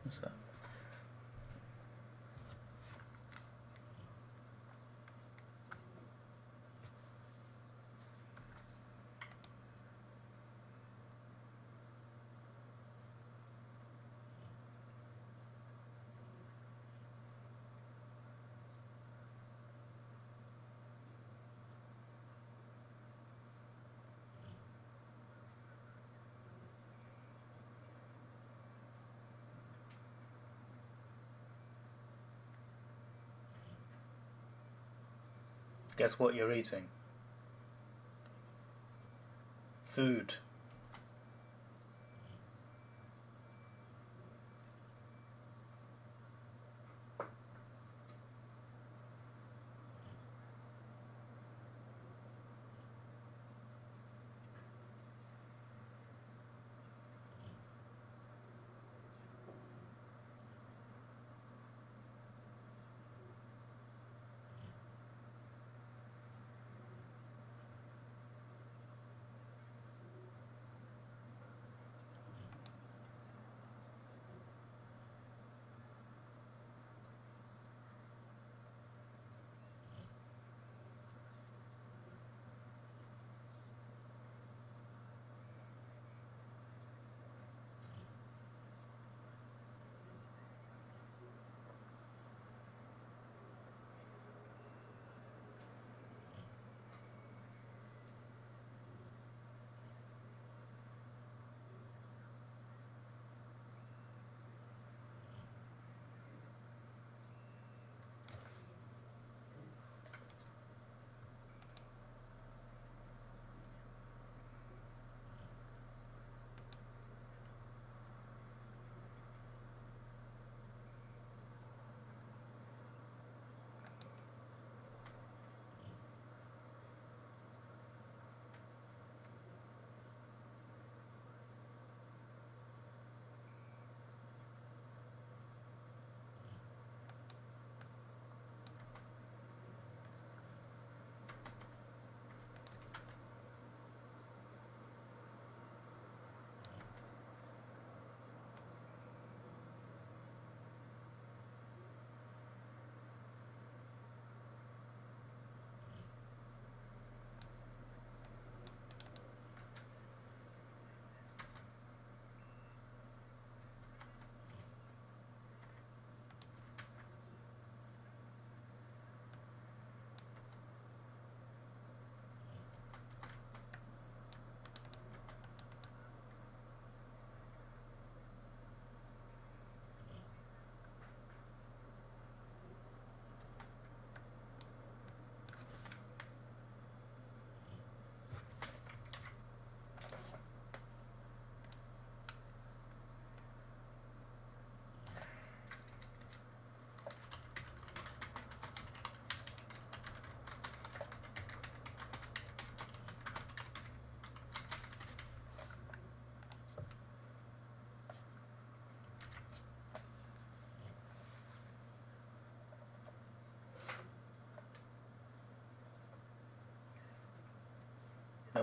What's that? Guess what you're eating? Food.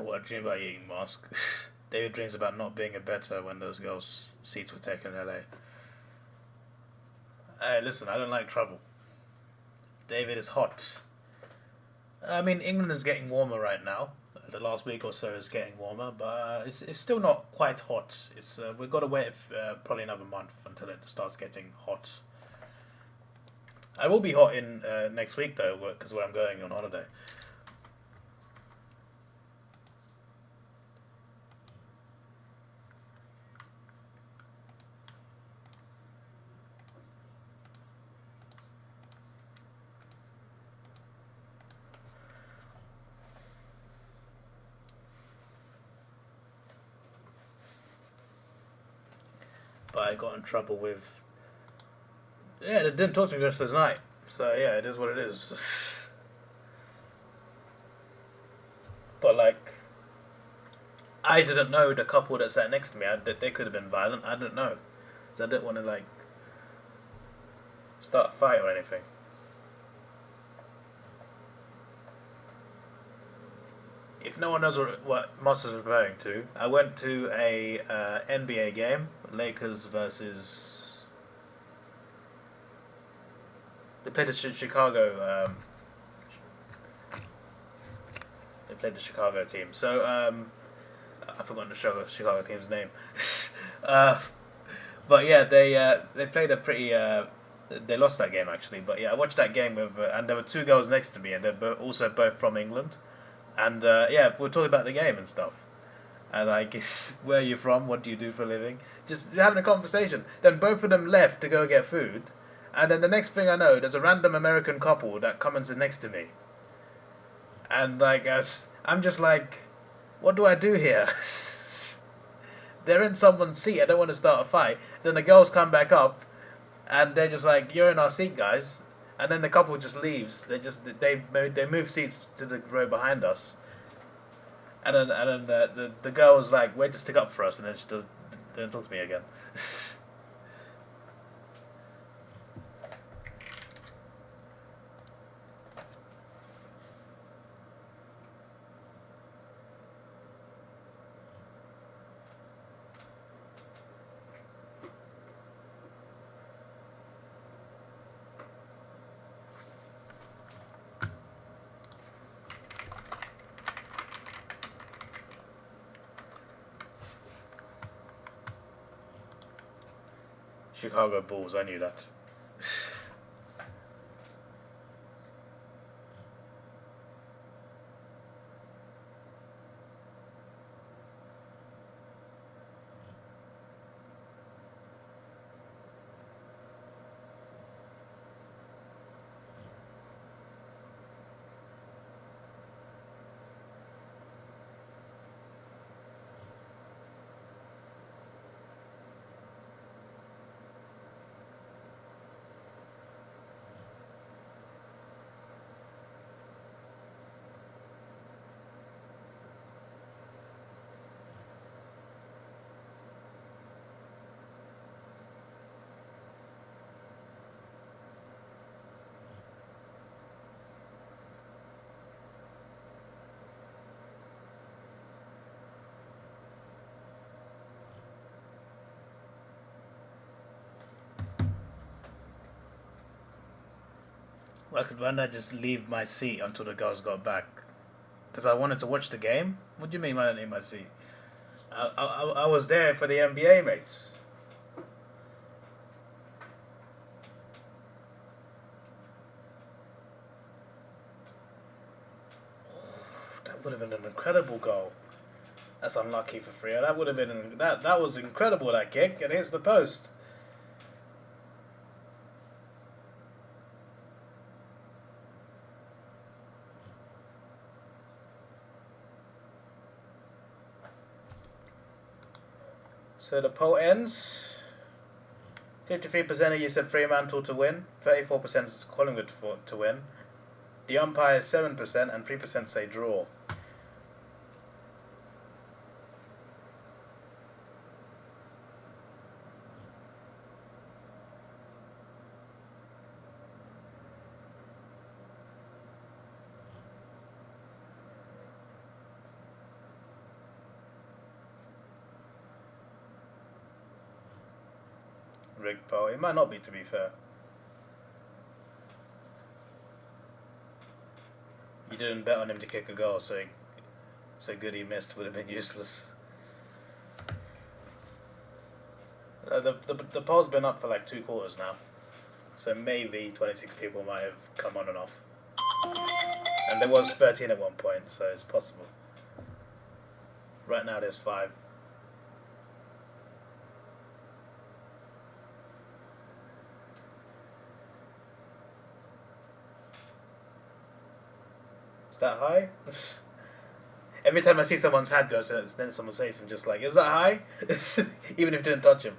What a dream about eating mask. David dreams about not being a better when those girls' seats were taken in LA. Hey, listen, I don't like trouble. David is hot. I mean, England is getting warmer right now. The last week or so is getting warmer, but it's still not quite hot. It's we've got to wait probably another month until it starts getting hot. I will be hot in next week though, because where I'm going on holiday. But I got in trouble with. Yeah, they didn't talk to me the rest of the night. So yeah, it is what it is. But like, I didn't know the couple that sat next to me. They could have been violent. I didn't know, so I didn't want to like start a fight or anything. If no one knows what Moss is referring to, I went to a NBA game, Lakers versus. They played the Chicago. They played the Chicago team. So I've forgotten the Chicago team's name. But yeah, they played a pretty. They lost that game actually. But yeah, I watched that game with, and there were two girls next to me, and they're also both from England. And yeah, we're talking about the game and stuff. And I guess, where are you from? What do you do for a living? Just having a conversation. Then both of them left to go get food. And then the next thing I know, there's a random American couple that comes in next to me. And like, I'm just like, what do I do here? They're in someone's seat. I don't want to start a fight. Then the girls come back up, and they're just like, "You're in our seat, guys." And then the couple just leaves. They move seats to the row behind us. And then the girl was like, "Wait to stick up for us," and then she didn't talk to me again. Chicago Bulls, I knew that. Why not just leave my seat until the girls got back? Because I wanted to watch the game? What do you mean why not leave my seat? I was there for the NBA, mates. That would have been an incredible goal. That's unlucky for Freo. That would have been that was incredible, that kick, and hits the post. So the poll ends. 53% of you said Fremantle to win. 34% is Collingwood to win. The umpire is 7% and 3% say draw. rigged, pal. It might not be, to be fair. You didn't bet on him to kick a goal, so good he missed would have been useless. The poll's been up for like 2 quarters now, so maybe 26 people might have come on and off. And there was 13 at one point, so it's possible. Right now there's 5. Is that high? Every time I see someone's hand go, then someone says, I'm just like, is that high? Even if you didn't touch him.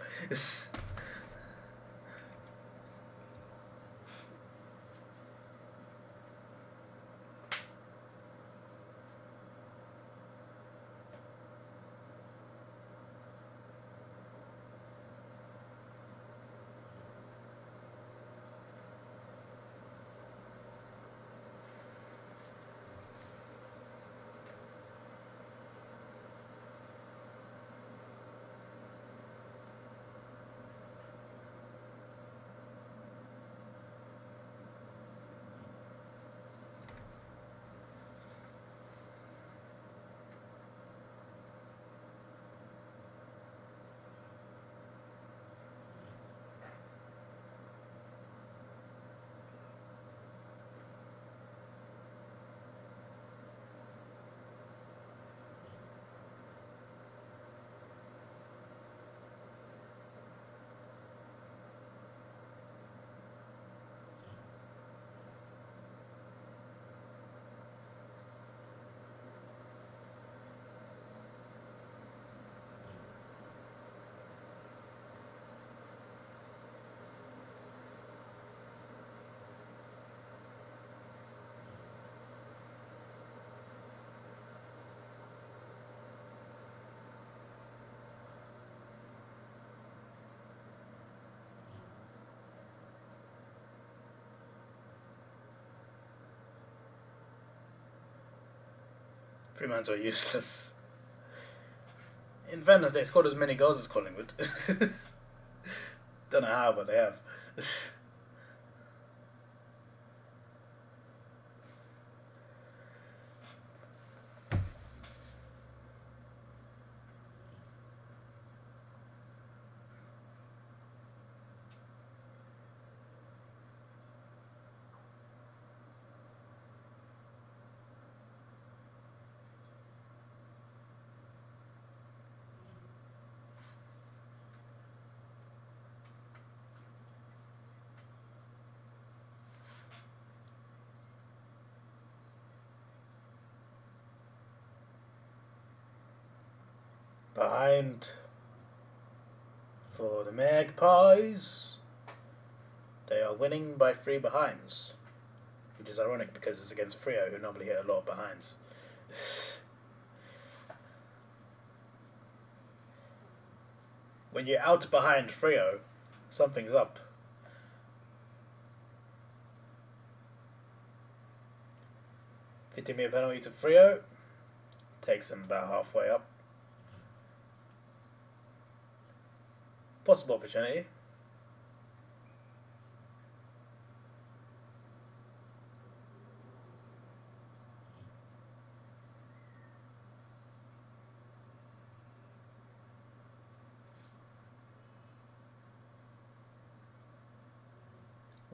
Fremantle are useless. In fairness, they scored as many goals as Collingwood. Don't know how, but they have. Behind for the Magpies. They are winning by 3 behinds, which is ironic because it's against Freo, who normally hit a lot of behinds. When you're out behind Freo, something's up. $50 penalty to Freo. Takes him about halfway up. Possible opportunity.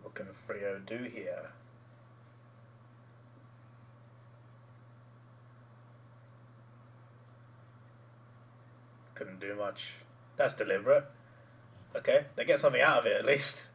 What can Freo do here? Couldn't do much. That's deliberate. Okay, they get something out of it at least.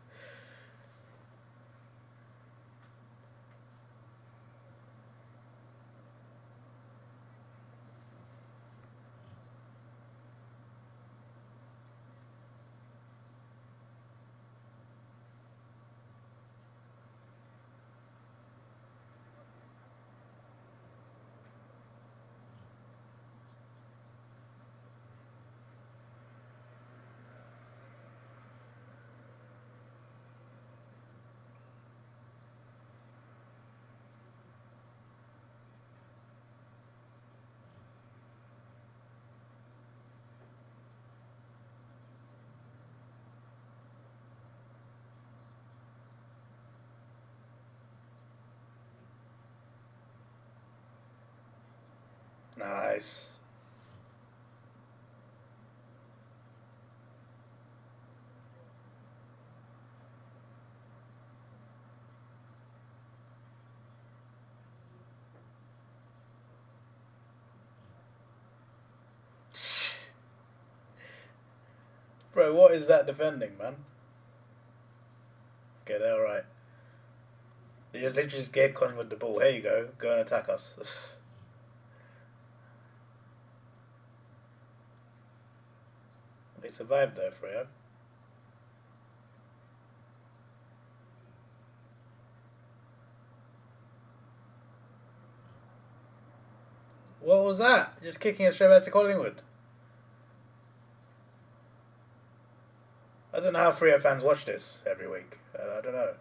Nice. Bro, what is that defending, man? Okay, they're alright. They just literally just gave Collingwood the ball. Here you go. Go and attack us. They survived though, Freo. What was that? Just kicking it straight back to Collingwood. I don't know how Freo fans watch this every week. I don't know.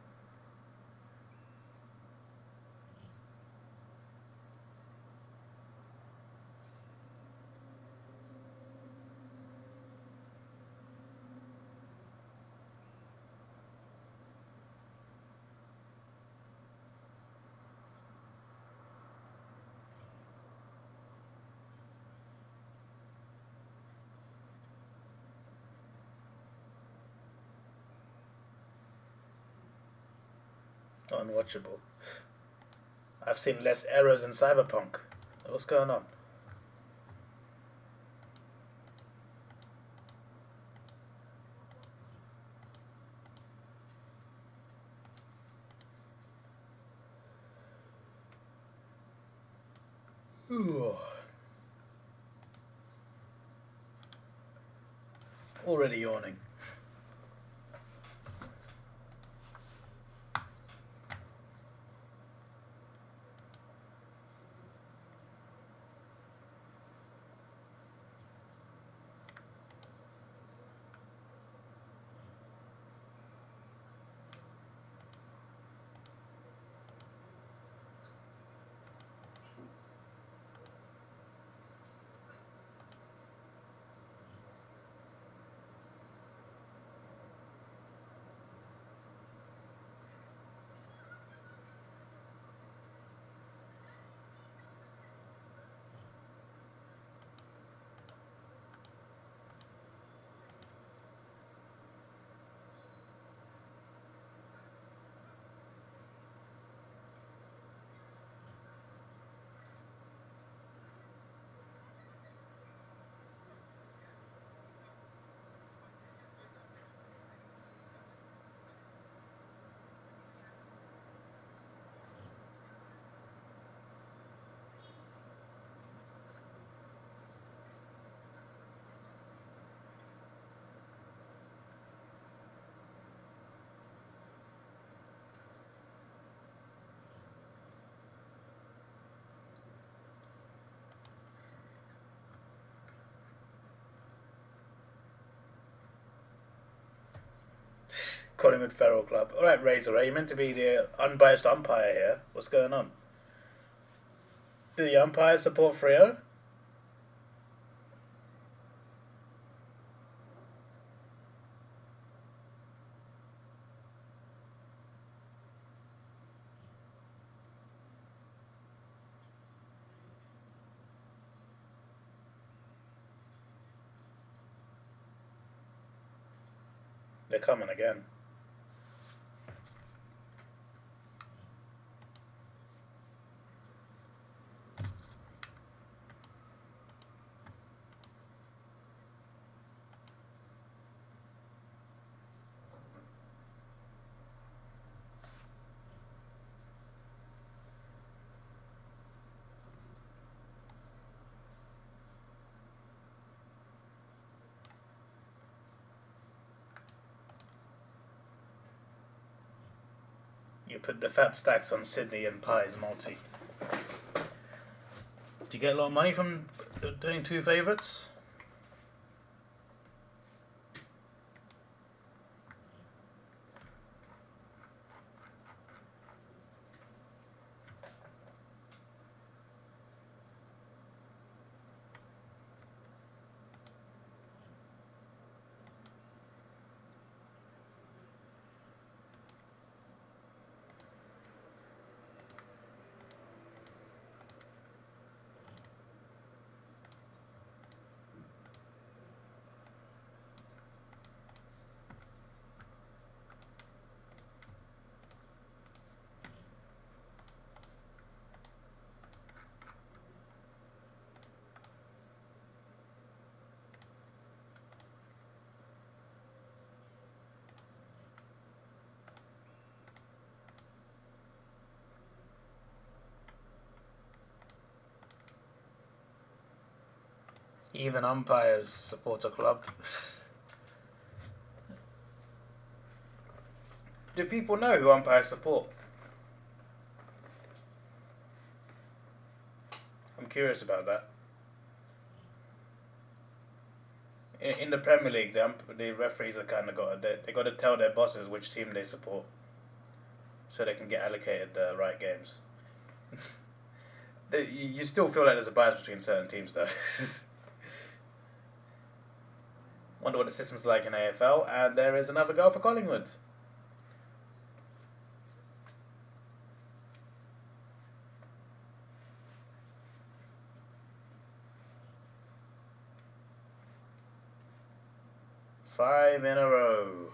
Unwatchable. I've seen less errors in Cyberpunk. What's going on? Ooh. Already yawning. Collingwood Feral Club. Alright, Razor, are you meant to be the unbiased umpire here? What's going on? Do the umpires support Freo? They're coming again. You put the fat stacks on Sydney and Pies multi. Do you get a lot of money from doing two favourites? Even umpires support a club. Do people know who umpires support? I'm curious about that. In the Premier League, the referees are kind of they got to tell their bosses which team they support, so they can get allocated the right games. You still feel like there's a bias between certain teams, though. Wonder what the system's like in AFL, and there is another goal for Collingwood. Five in a row.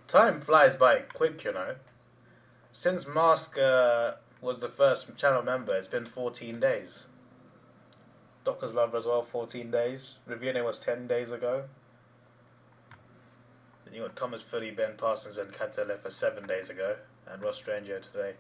Time flies by quick, you know. Since Mask was the first channel member, it's been 14 days. Docker's Lover as well, 14 days. Riviere was 10 days ago. Then you got Thomas Footy, Ben Parsons and Catella for 7 days ago. And Ross Stranger today.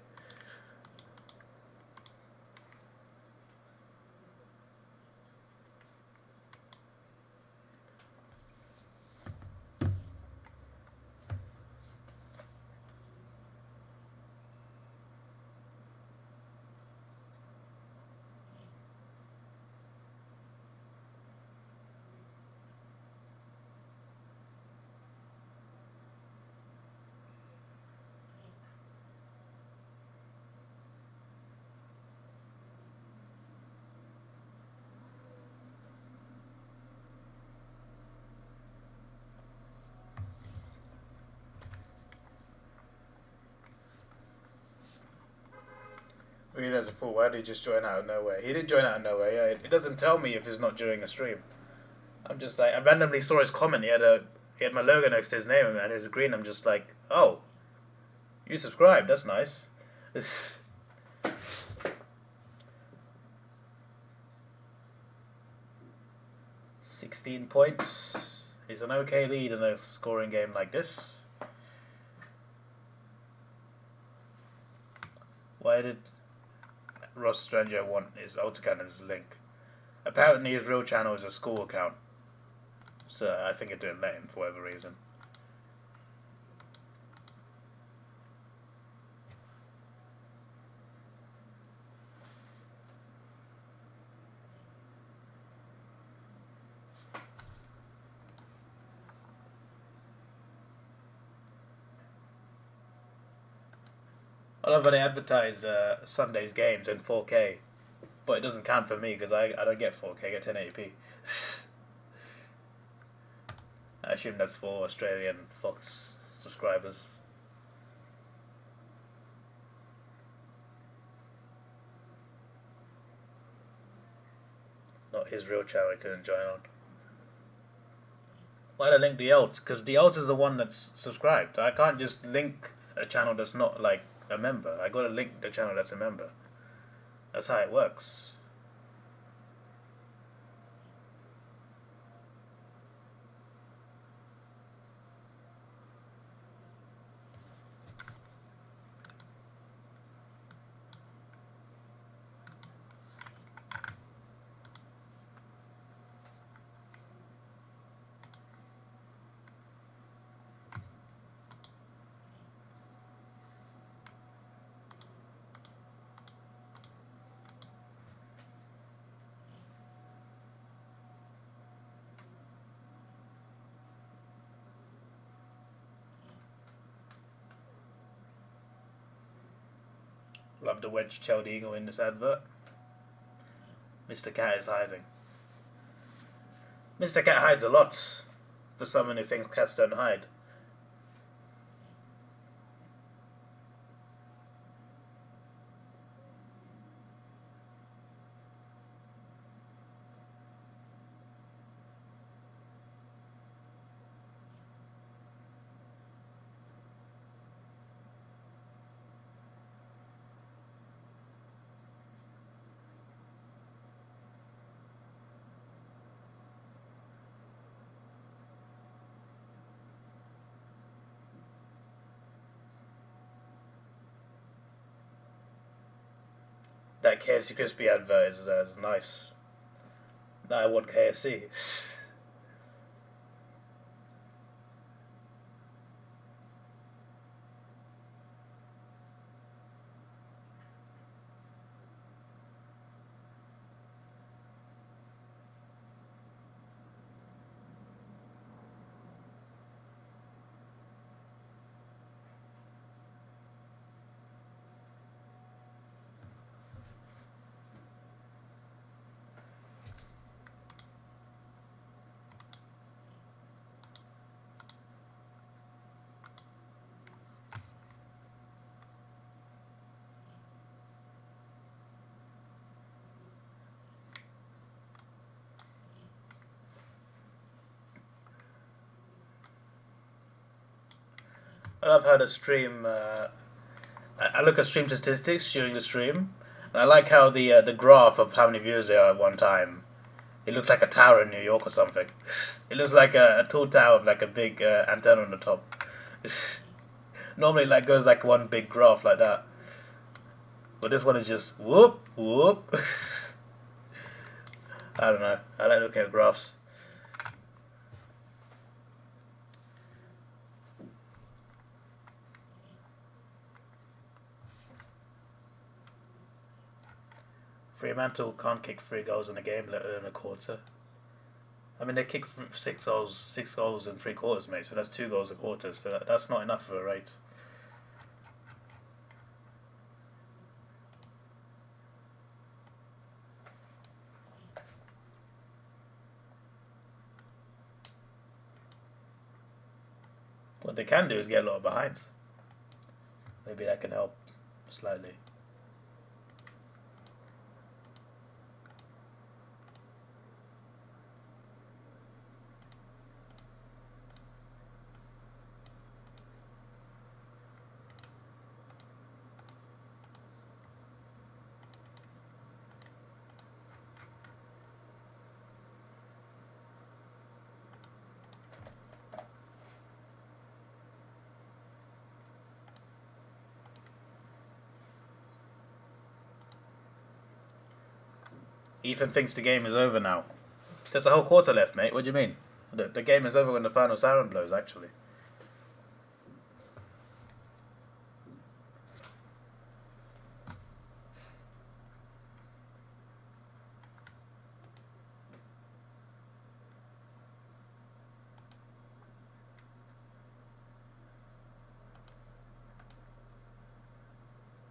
As a fool, why did he just join out of nowhere? He did join out of nowhere, yeah. It doesn't tell me if it's not during a stream. I'm just like, I randomly saw his comment. He had my logo next to his name and it was green. I'm just like, oh, you subscribed. That's nice. 16 points. He's an okay lead in a scoring game like this. Why did Ross Stranger want his autocannon's link? Apparently his real channel is a school account. So I think it didn't let him for whatever reason. I love how they advertise Sunday's games in 4K, but it doesn't count for me because I don't get 4K, I get 1080p. I assume that's for Australian Fox subscribers. Not his real channel, I couldn't join on. Why did I link the alt? Because the alt is the one that's subscribed. I can't just link a channel that's not like a member. I gotta link the channel that's a member. That's how it works. Love the wedge-tailed eagle in this advert. Mr. Cat is hiding. Mr. Cat hides a lot. for someone who thinks cats don't hide. That KFC crispy advert is nice. Now I want KFC. I love how the stream. I look at stream statistics during the stream, and I like how the graph of how many viewers there are at one time. It looks like a tower in New York or something. It looks like a tall tower with like a big antenna on the top. Normally, like goes like one big graph like that, but this one is just whoop whoop. I don't know. I like looking at graphs. Fremantle can't kick 3 goals in a game, let alone a quarter. I mean, they kick 6 goals in 3 quarters, mate. So that's 2 goals a quarter. So that's not enough for a rate. What they can do is get a lot of behinds. Maybe that can help slightly. Ethan thinks the game is over now. There's a whole quarter left, mate. What do you mean? The game is over when the final siren blows, actually.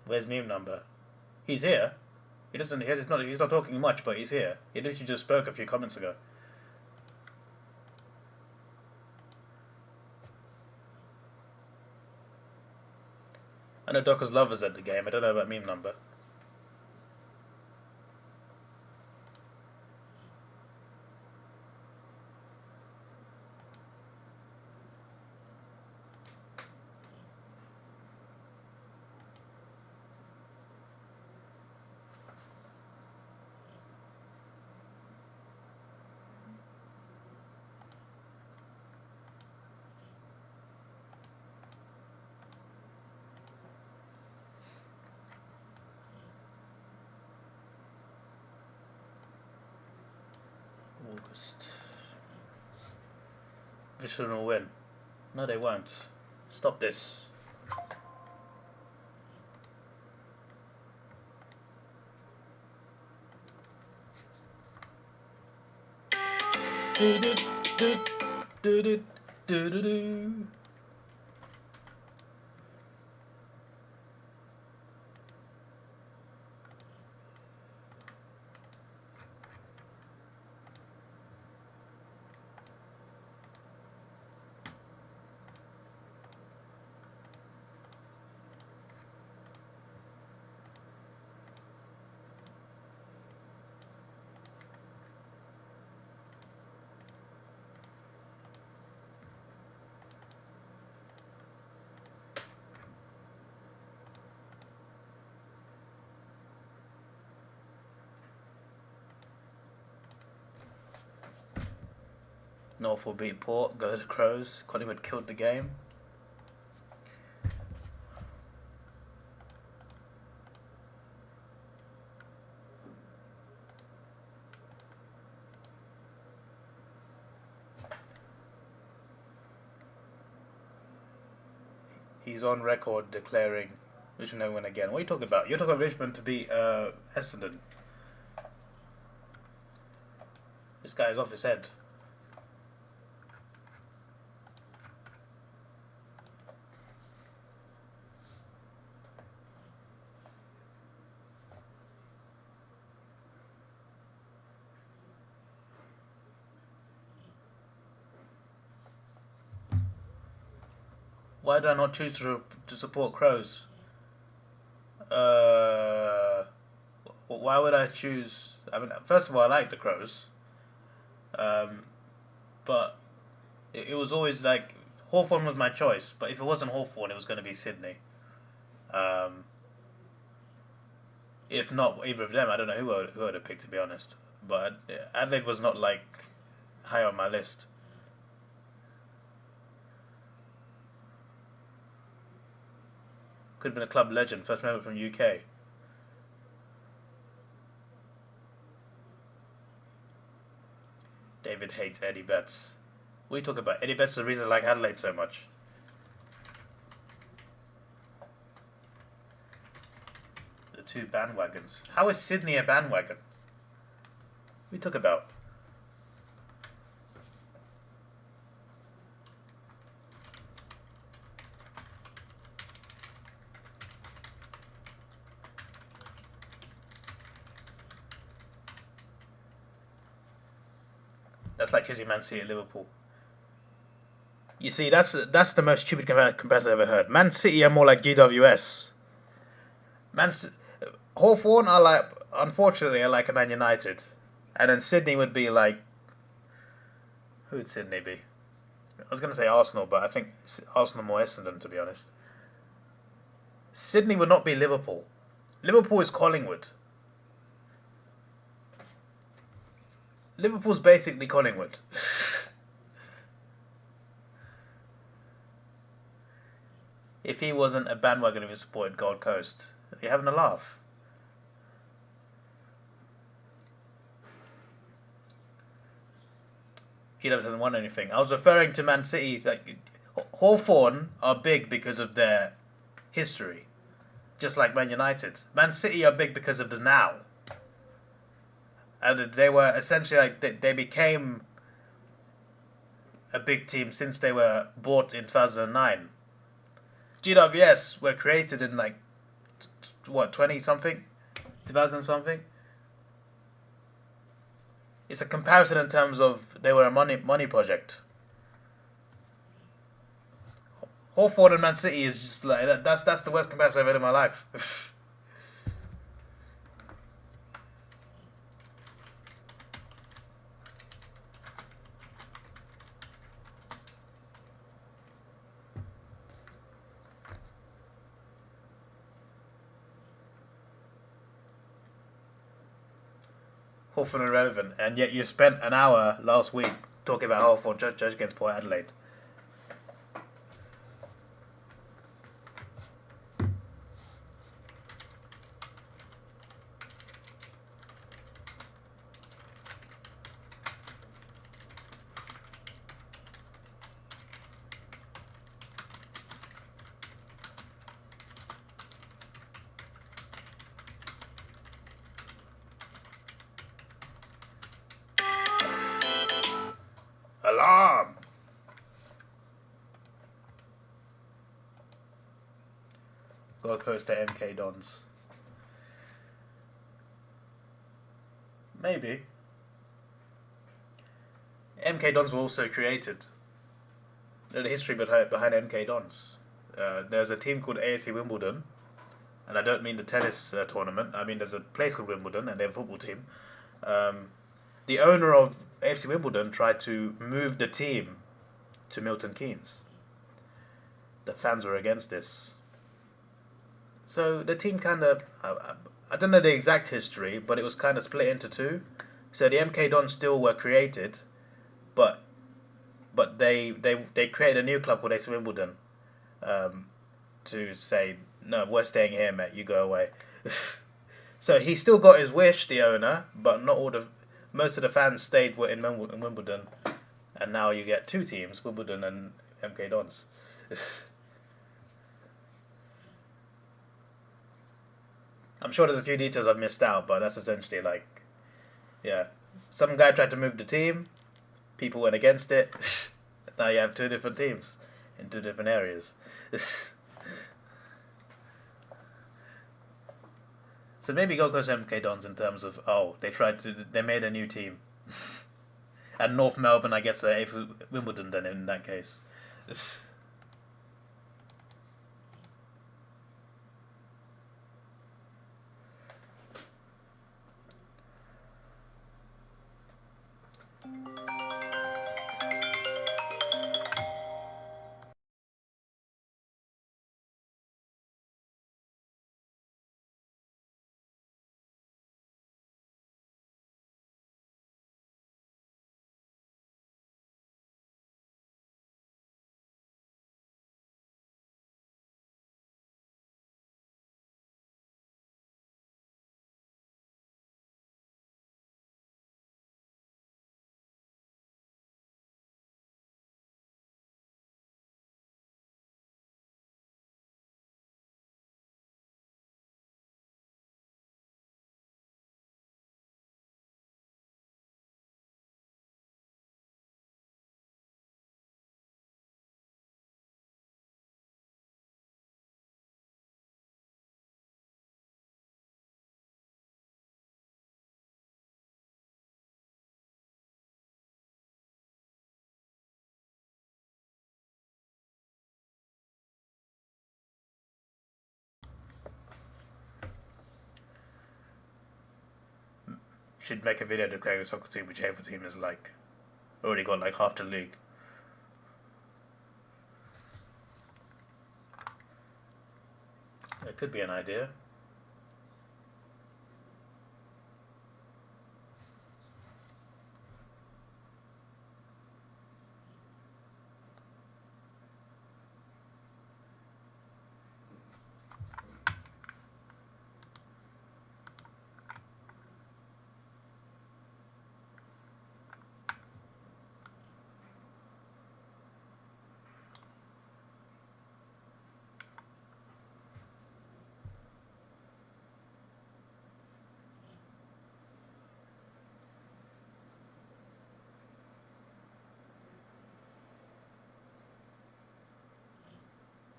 Where's meme number? He's here. He doesn't. He's not talking much, but he's here. He literally just spoke a few comments ago. I know Docker's Lovers at the game. I don't know about meme number. August. Vishnu will win. No, they won't. Stop this. Do do do do do do do do. Norfolk beat Port, go to the Crows. Collingwood killed the game. He's on record declaring Richmond never win again. What are you talking about? You're talking about Richmond to beat Essendon. This guy is off his head. Why did I not choose to support Crows? Why would I choose? I mean, first of all, I like the Crows, but it was always like Hawthorn was my choice. But if it wasn't Hawthorn, it was going to be Sydney. If not either of them, I don't know who I would have picked, to be honest. But Adelaide was not like high on my list. Could have been a club legend, first member from UK. David hates Eddie Betts. What are you talking about? Eddie Betts is the reason I like Adelaide so much. The two bandwagons. How is Sydney a bandwagon? What are you talking about? That's like choosing Man City at Liverpool. You see, that's the most stupid comparison I've ever heard. Man City are more like GWS. Hawthorn are like, unfortunately, are like a Man United, and then Sydney would be like, who would Sydney be? I was going to say Arsenal, but I think Arsenal more Essendon, to be honest. Sydney would not be Liverpool. Liverpool is Collingwood. Liverpool's basically Collingwood. If he wasn't a bandwagon of his supported Gold Coast, you're having a laugh. He hasn't won anything. I was referring to Man City. Like Hawthorn are big because of their history, just like Man United. Man City are big because of the now. And they were essentially like they became a big team since they were bought in 2009. GWS were created in like what 20 something, 2000 something. It's a comparison in terms of they were a money project. Hawthorn and Man City is just like that's the worst comparison I've had in my life. Hawthorn irrelevant, and yet you spent an hour last week talking about Hawthorn judge against Port Adelaide. Alarm! Gold Coast to MK Dons. Maybe. MK Dons were also created. The history behind MK Dons. There's a team called AFC Wimbledon, and I don't mean the tennis tournament. I mean there's a place called Wimbledon, and they have a football team. The owner of AFC Wimbledon tried to move the team to Milton Keynes. The fans were against this. So the team kind of, I don't know the exact history, but it was kind of split into two. So the MK Dons still were created, but but they created a new club called Acer Wimbledon, to say no, we're staying here, mate. You go away. So he still got his wish, the owner, but not all the most of the fans stayed in Wimbledon, and now you get two teams, Wimbledon and MK Dons. I'm sure there's a few details I've missed out, but that's essentially like, yeah, some guy tried to move the team, people went against it. Now you have two different teams in two different areas. So maybe Gold Coast MK Dons in terms of, they made a new team. And North Melbourne, I guess, Wimbledon then in that case. Should make a video declaring a soccer team which every team is like already got like half the league. It could be an idea.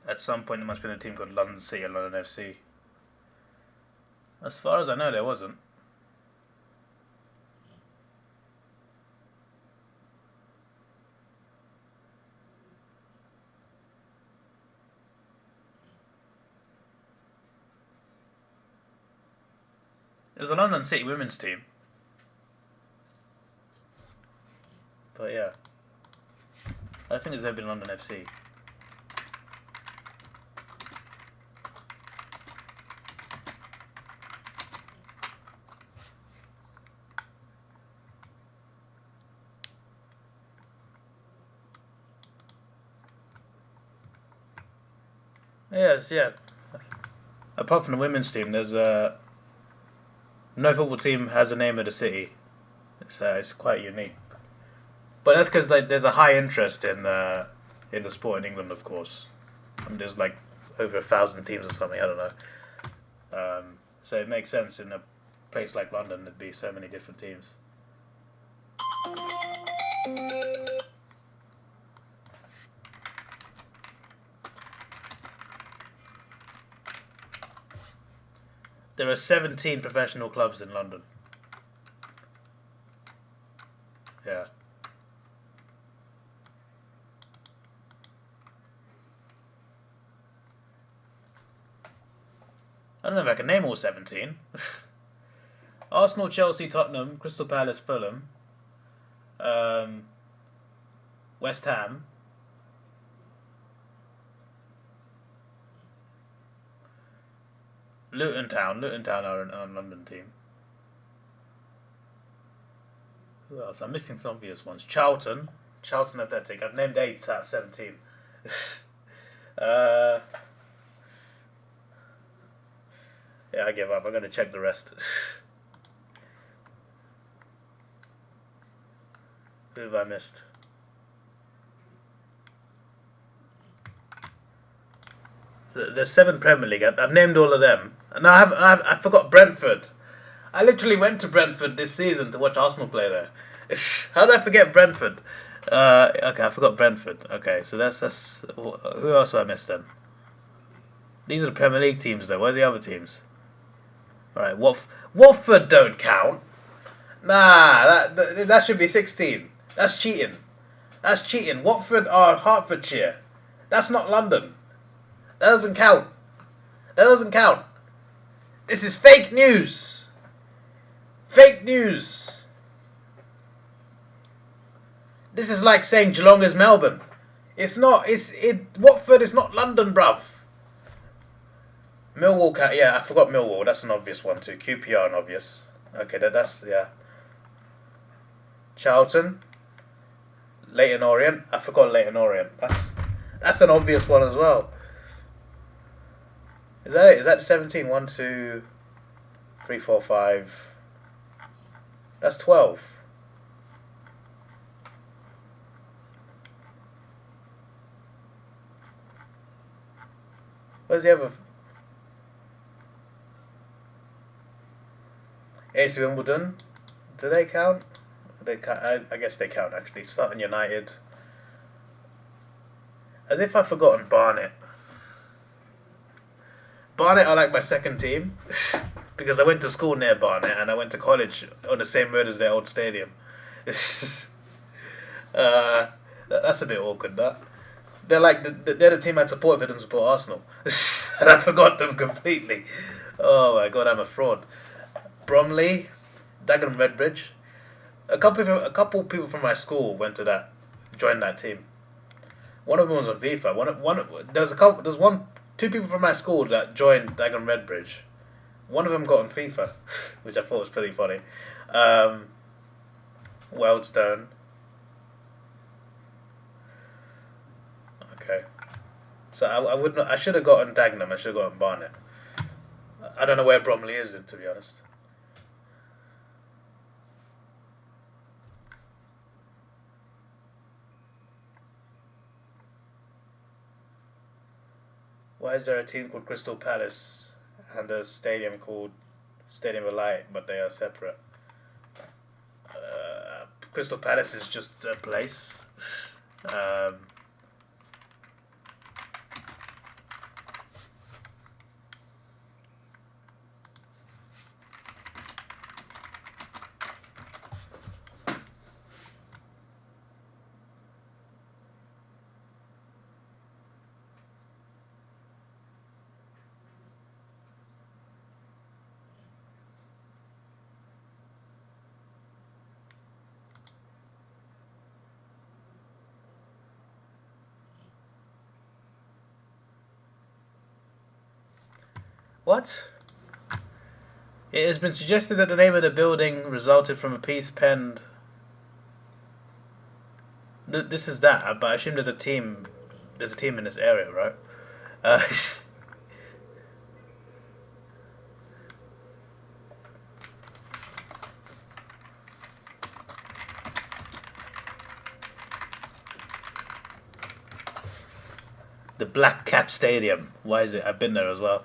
At some point there must have been a team called London City or London FC. As far as I know, there wasn't. There's a London City women's team. But yeah, I think there's ever been London FC. Yes, yeah. Apart from the women's team, there's no football team has the name of the city. It's quite unique. But that's because there's a high interest in the sport in England, of course. I mean, there's like over 1,000 teams or something. I don't know. So it makes sense in a place like London there'd be so many different teams. There are 17 professional clubs in London. Yeah. I don't know if I can name all 17. Arsenal, Chelsea, Tottenham, Crystal Palace, Fulham, West Ham, Luton Town are a London team. Who else? I'm missing some obvious ones. Charlton, Charlton Athletic. I've named 8 out of 17. Yeah, I give up. I'm going to check the rest. Who have I missed? So there's 7 Premier League. I've named all of them. And I forgot Brentford. I literally went to Brentford this season to watch Arsenal play there. How did I forget Brentford? Okay, I forgot Brentford. Okay, so that's who else have I missed then? These are the Premier League teams though. Where are the other teams? Alright, Watford don't count. Nah, that should be 16. That's cheating. That's cheating. Watford are Hertfordshire. That's not London. That doesn't count. That doesn't count. This is fake news. Fake news. This is like saying Geelong is Melbourne. It's not. Watford is not London, bruv. Millwall, yeah, I forgot Millwall. That's an obvious one too. QPR, an obvious. Okay, that's yeah. Charlton, Leyton Orient. I forgot Leyton Orient. That's an obvious one as well. Is that it? Is that 17? 1, 2, 3, 4, 5. That's 12. Where's the other? AC Wimbledon. Do they count? They count. I guess they count actually. Sutton United. As if I've forgotten Barnet. Barnet are like my second team because I went to school near Barnet and I went to college on the same road as their old stadium. That's a bit awkward. That they're like they're the team I'd support if I didn't support Arsenal, and I forgot them completely. Oh my god, I'm a fraud. Bromley, Dagenham Redbridge. A couple people from my school joined that team. One of them was on FIFA. There's 2 people from my school that joined Dagenham Redbridge. One of them got on FIFA, which I thought was pretty funny. Wealdstone. Okay. So I should have gotten Dagenham. I should have gotten Barnet. I don't know where Bromley is, to be honest. Why is there a team called Crystal Palace and a stadium called Stadium of Light, but they are separate? Crystal Palace is just a place. What? It has been suggested that the name of the building resulted from a piece penned. This is that, but I assume there's a team. There's a team in this area, right? The Black Cat Stadium. Why is it? I've been there as well.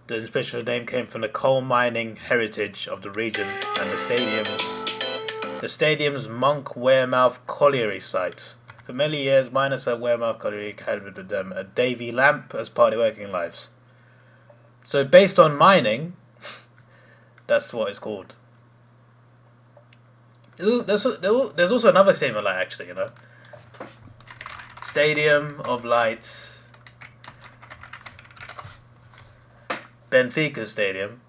The inspiration for the name came from the coal mining heritage of the region and the stadium's Monk Wearmouth Colliery site. For many years, miners at Wearmouth Colliery carried with them a Davy lamp as part of their working lives. So based on mining, that's what it's called. There's also another Stadium of Light, actually, you know. Stadium of Lights. Benfica Stadium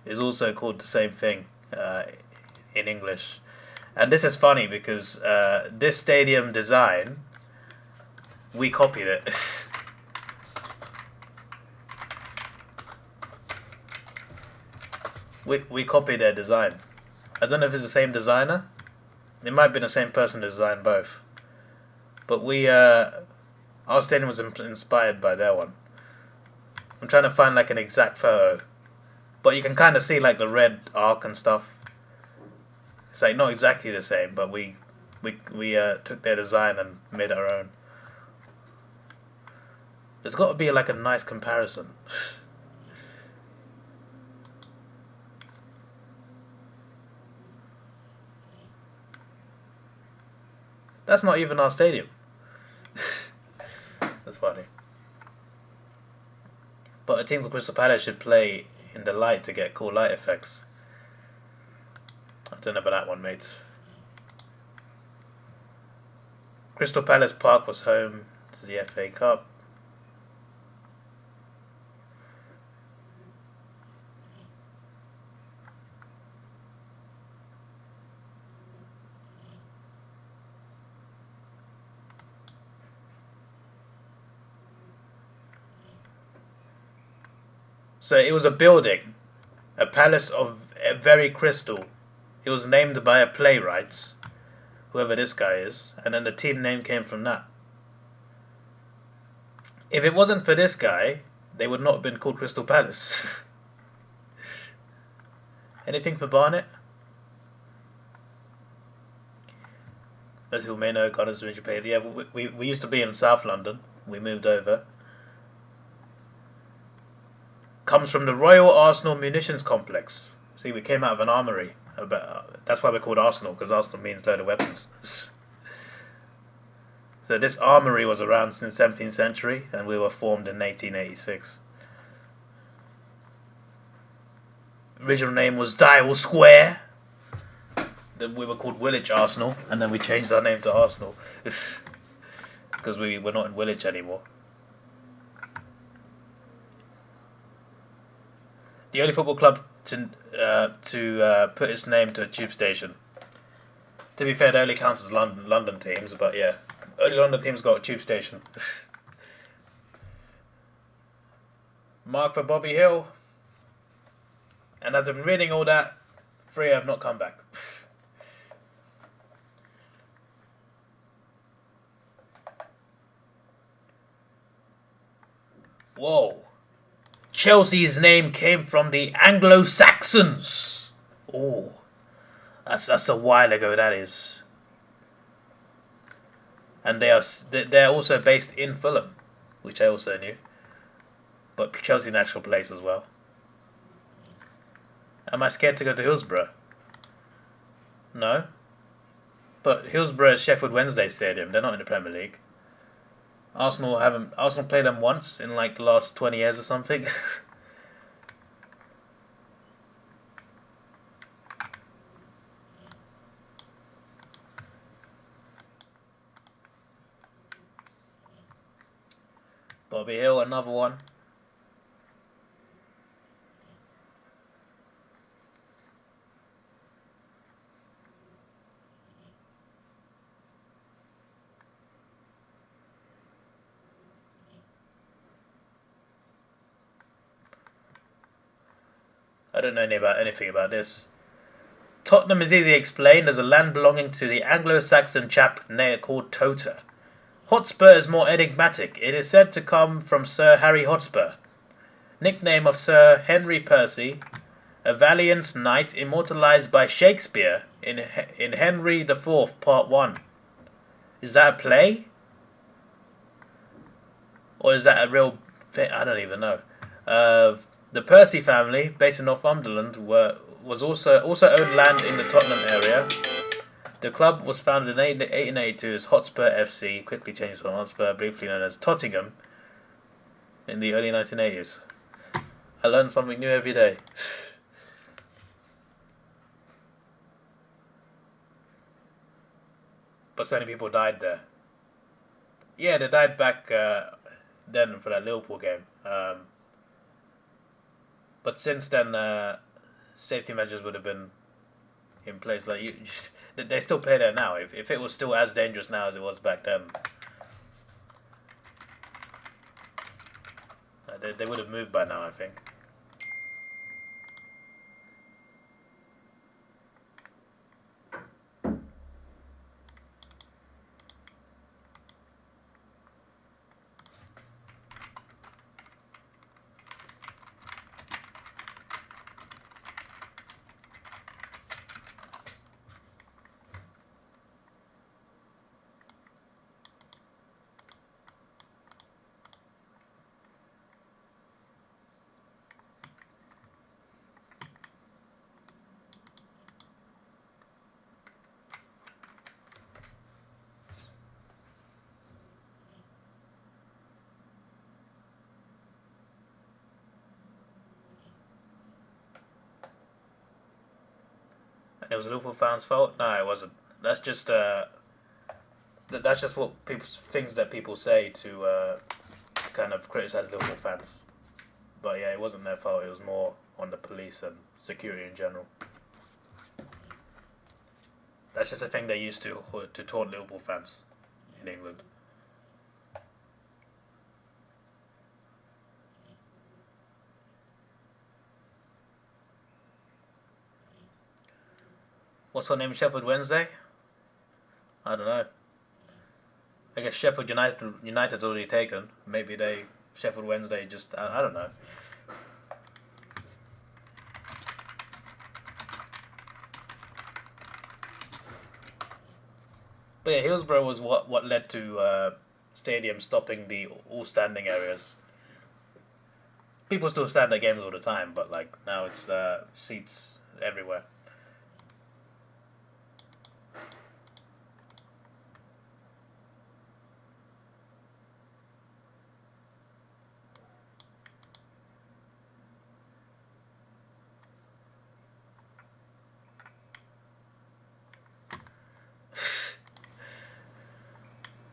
is also called the same thing in English. And this is funny because this stadium design, we copied it. we copied their design. I don't know if it's the same designer. It might be the same person who designed both. But our stadium was inspired by their one. I'm trying to find like an exact photo. But you can kind of see like the red arc and stuff. It's like not exactly the same, but we took their design and made it our own. There's got to be like a nice comparison. That's not even our stadium. That's funny. But a team called Crystal Palace should play in the light to get cool light effects. I don't know about that one, mates. Crystal Palace Park was home to the FA Cup. So it was a building, a palace of very crystal. It was named by a playwright, whoever this guy is, and then the team name came from that. If it wasn't for this guy, they would not have been called Crystal Palace. Anything for Barnet? Those who may know, Connors Richard. Yeah, we used to be in South London. We moved over. Comes from the Royal Arsenal Munitions Complex. See, we came out of an armory. That's why we're called Arsenal, because Arsenal means load of weapons. So this armory was around since the 17th century, and we were formed in 1886. Original name was Dial Square. Then we were called Woolwich Arsenal, and then we changed our name to Arsenal because we were not in Woolwich anymore. The only football club to put its name to a tube station. To be fair, it only counts as London teams, but yeah, only London teams got a tube station. Mark for Bobby Hill. And as I'm reading all that, Free have not come back. Whoa. Chelsea's name came from the Anglo-Saxons. Oh, that's a while ago, that is. And they're also based in Fulham, which I also knew. But Chelsea an actual place as well. Am I scared to go to Hillsborough? No. But Hillsborough is Sheffield Wednesday Stadium. They're not in the Premier League. Arsenal played them once in like the last 20 years or something. Bobby Hill, another one. I don't know anything about this. Tottenham is easily explained as a land belonging to the Anglo-Saxon chap called Tota. Hotspur is more enigmatic. It is said to come from Sir Harry Hotspur, nickname of Sir Henry Percy, a valiant knight immortalised by Shakespeare in Henry IV Part 1. Is that a play? Or is that a real thing? I don't even know. The Percy family, based in Northumberland, was also owned land in the Tottenham area. The club was founded in 1882 as Hotspur FC, quickly changed from Hotspur, briefly known as Tottingham, in the early 1980s. I learn something new every day. But so many people died there. Yeah, they died back then for that Liverpool game. But since then, safety measures would have been in place. Like they still play there now. If it was still as dangerous now as it was back then, they would have moved by now, I think. And it was Liverpool fans' fault? No, it wasn't. That's just what things that people say to kind of criticize Liverpool fans. But yeah, it wasn't their fault. It was more on the police and security in general. That's just a thing they used to taunt Liverpool fans in England. What's her name? Sheffield Wednesday? I don't know. I guess Sheffield United's already taken. Maybe Sheffield Wednesday just I don't know. But yeah, Hillsborough was what led to stadiums stopping the all standing areas. People still stand at games all the time, but like now it's seats everywhere.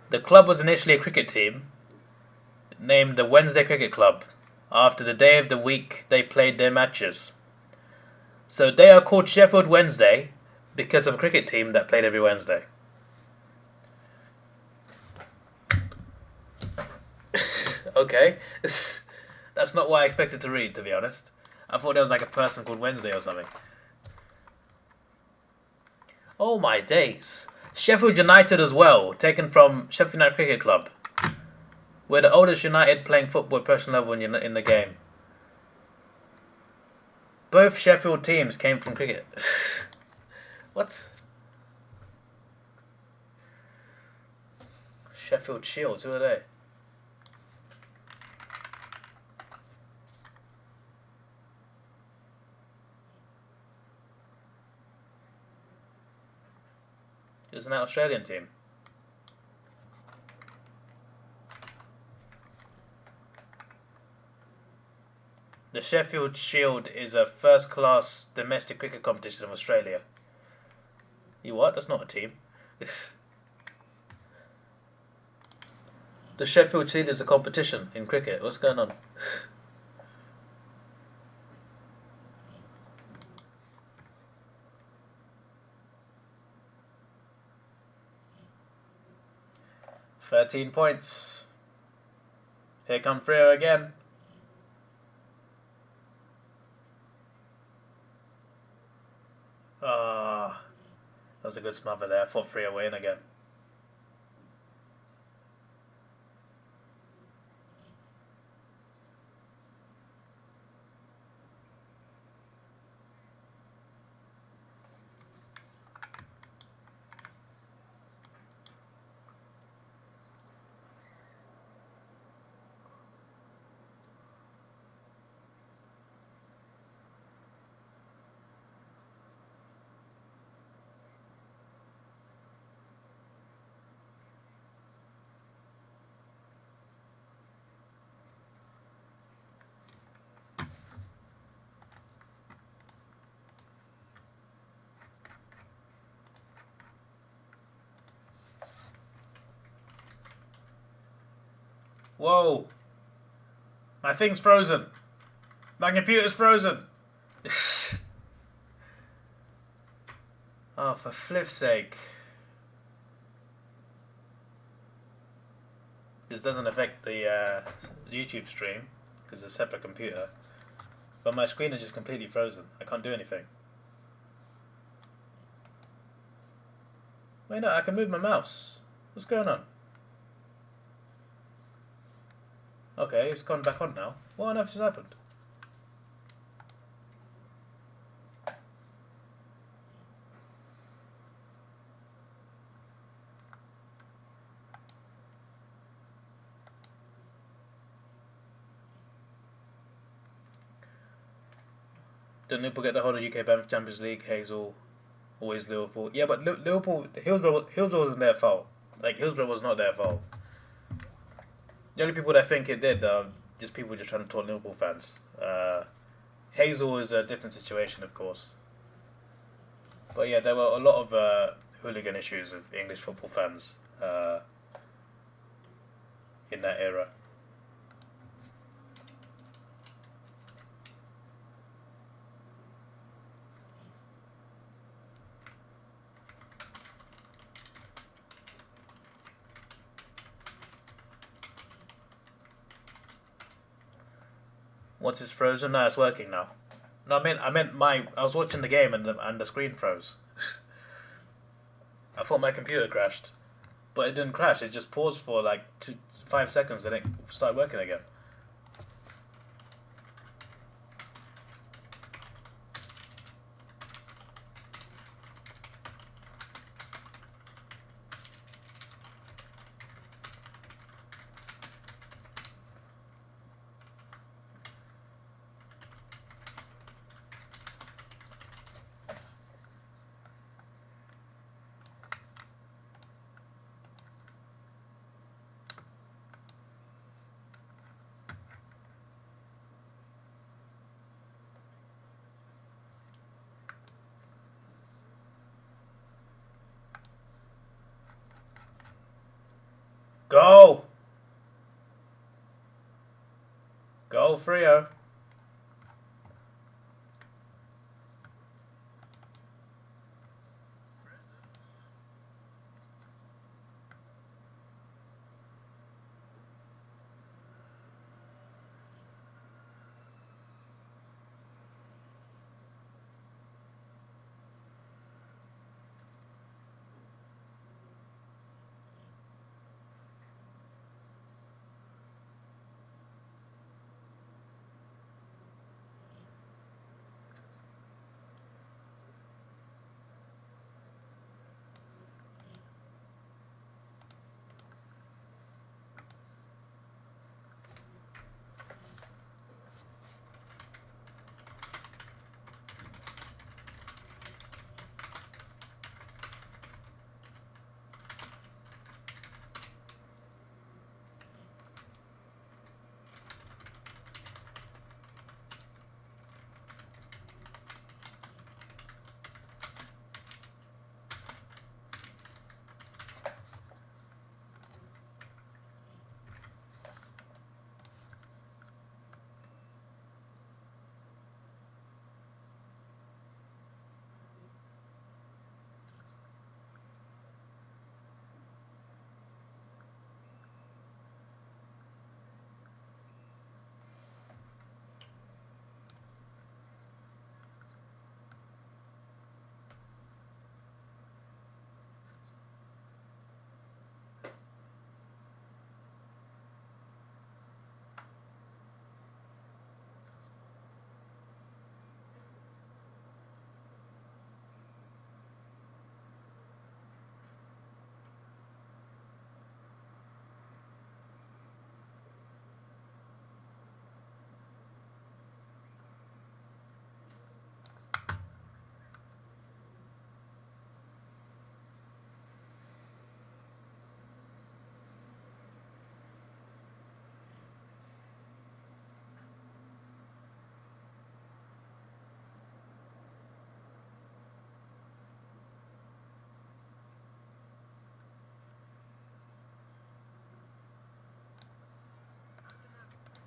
The club was initially a cricket team, named the Wednesday Cricket Club, after the day of the week they played their matches. So they are called Sheffield Wednesday because of a cricket team that played every Wednesday. Okay. That's not what I expected to read, to be honest. I thought there was like a person called Wednesday or something. Oh my days. Sheffield United as well, taken from Sheffield United Cricket Club. We're the oldest United playing football at professional level in the game. Both Sheffield teams came from cricket. What? Sheffield Shields, who are they? It's an Australian team. The Sheffield Shield is a first-class domestic cricket competition in Australia. You what? That's not a team. The Sheffield Shield is a competition in cricket. What's going on? "13 points. Here come Freo again. Ah, that was a good smother there. I thought Freo were in again. Whoa. My thing's frozen. My computer's frozen. Oh, for flip's sake. This doesn't affect the YouTube stream because it's a separate computer. But my screen is just completely frozen. I can't do anything. Wait, no, I can move my mouse. What's going on? Okay, it's gone back on now. What on earth has happened? Didn't Liverpool get the whole of UK Champions League? Hazel, always Liverpool. Yeah, but Liverpool, Hillsborough wasn't their fault. Like, Hillsborough was not their fault. The only people that think it did are just people just trying to taunt Liverpool fans. Hazel is a different situation, of course. But yeah, there were a lot of hooligan issues with English football fans in that era. Once it's frozen, no, it's working now. No, I was watching the game and the screen froze. I thought my computer crashed, but it didn't crash. It just paused for like 5 seconds and it started working again. Go! Go, Frio.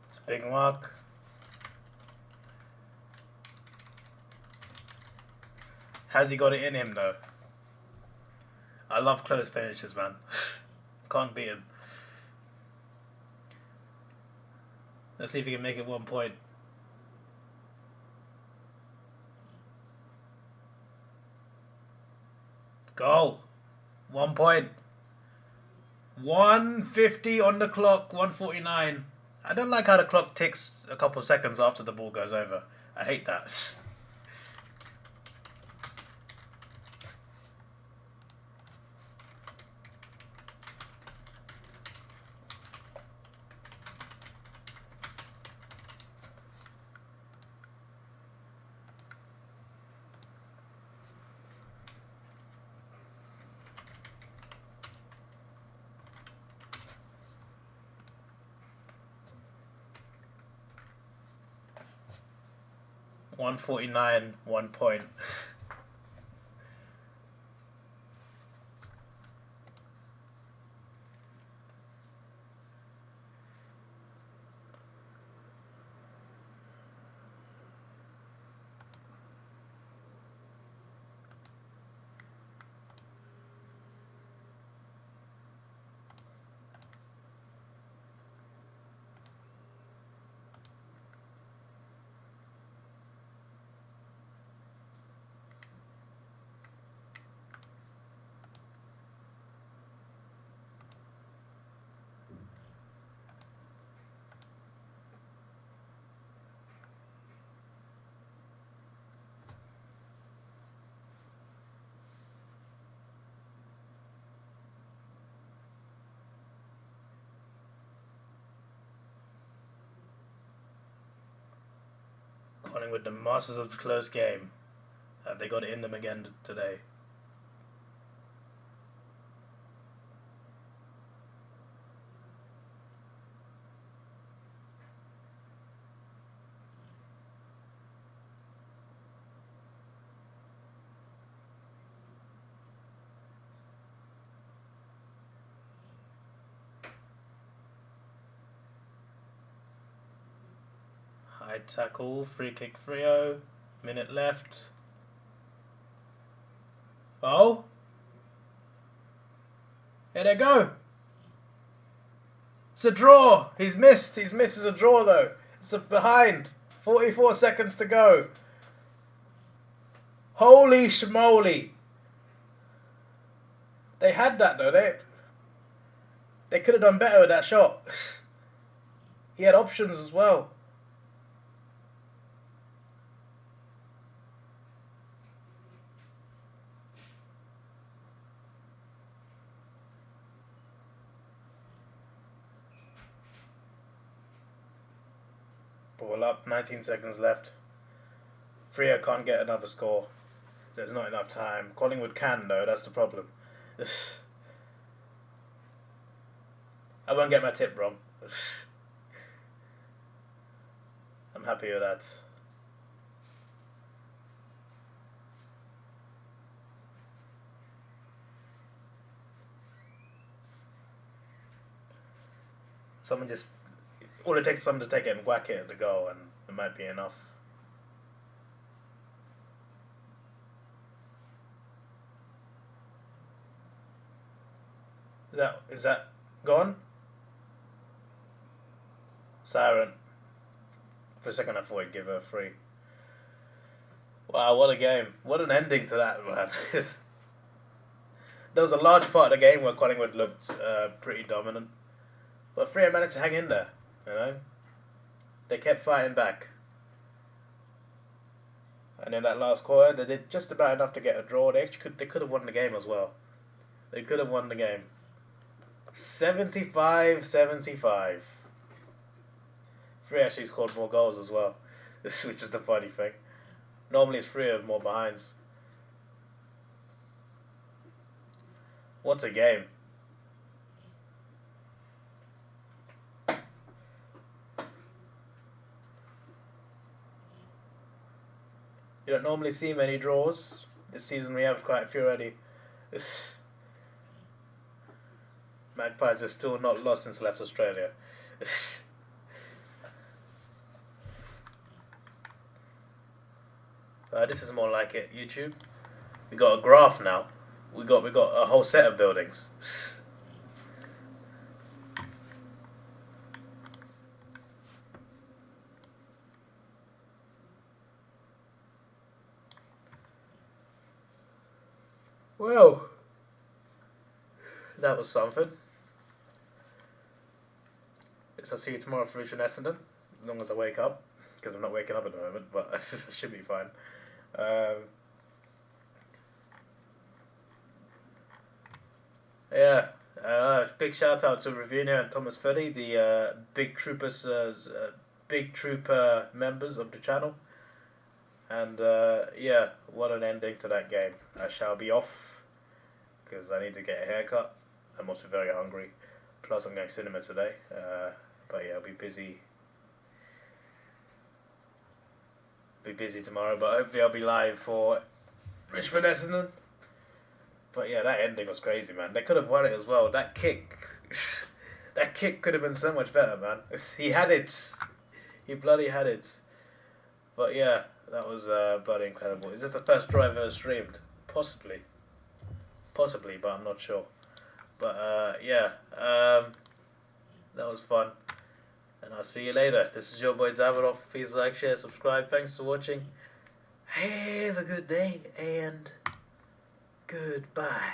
It's a big mark. Has he got it in him though? I love close finishes, man. Can't beat him. Let's see if he can make it 1 point. Goal. 1 point. 1:50 on the clock. 1:49. I don't like how the clock ticks a couple seconds after the ball goes over. I hate that. $1.49, 1 point. Collingwood, the masters of the close game. They got it in them again today. High tackle, free kick Freo, minute left. Oh! Here they go! It's a draw! He's missed as a draw though. It's a behind. 44 seconds to go. Holy schmoly! They had that though, they could have done better with that shot. He had options as well. Ball up, 19 seconds left. Freo can't get another score. There's not enough time. Collingwood can though, that's the problem. I won't get my tip wrong. I'm happy with that. All it takes is someone to take it and whack it at the goal, and it might be enough. Is that gone? Siren. For a second I thought he'd give her a free. Wow, what a game. What an ending to that, man. There was a large part of the game where Collingwood looked pretty dominant. But Freo managed to hang in there, you know. They kept fighting back. And in that last quarter, they did just about enough to get a draw. They could have won the game as well. They could have won the game. 75-75. Freo actually scored more goals as well, which is the funny thing. Normally it's Freo with more behinds. What a game. You don't normally see many draws. This season we have quite a few already. Magpies have still not lost since left Australia. This is more like it, YouTube. We got a graph now. We got a whole set of buildings. Well, that was something. Guess I'll see you tomorrow for Richard Essendon, as long as I wake up, because I'm not waking up at the moment, but I should be fine. Yeah, big shout out to Ravina and Thomas Furley, the big trooper members of the channel. And yeah, what an ending to that game. I shall be off because I need to get a haircut. I'm also very hungry. Plus I'm going to cinema today. But yeah, I'll be busy. Be busy tomorrow, but hopefully I'll be live for Richmond Essendon. But yeah, that ending was crazy, man. They could have won it as well. That kick could have been so much better, man. He had it. He bloody had it. But yeah, that was bloody incredible. Is this the first draw I've ever streamed? Possibly, but I'm not sure. But yeah, that was fun. And I'll see you later. This is your boy Davidoff. Please like, share, subscribe. Thanks for watching. Have a good day and goodbye.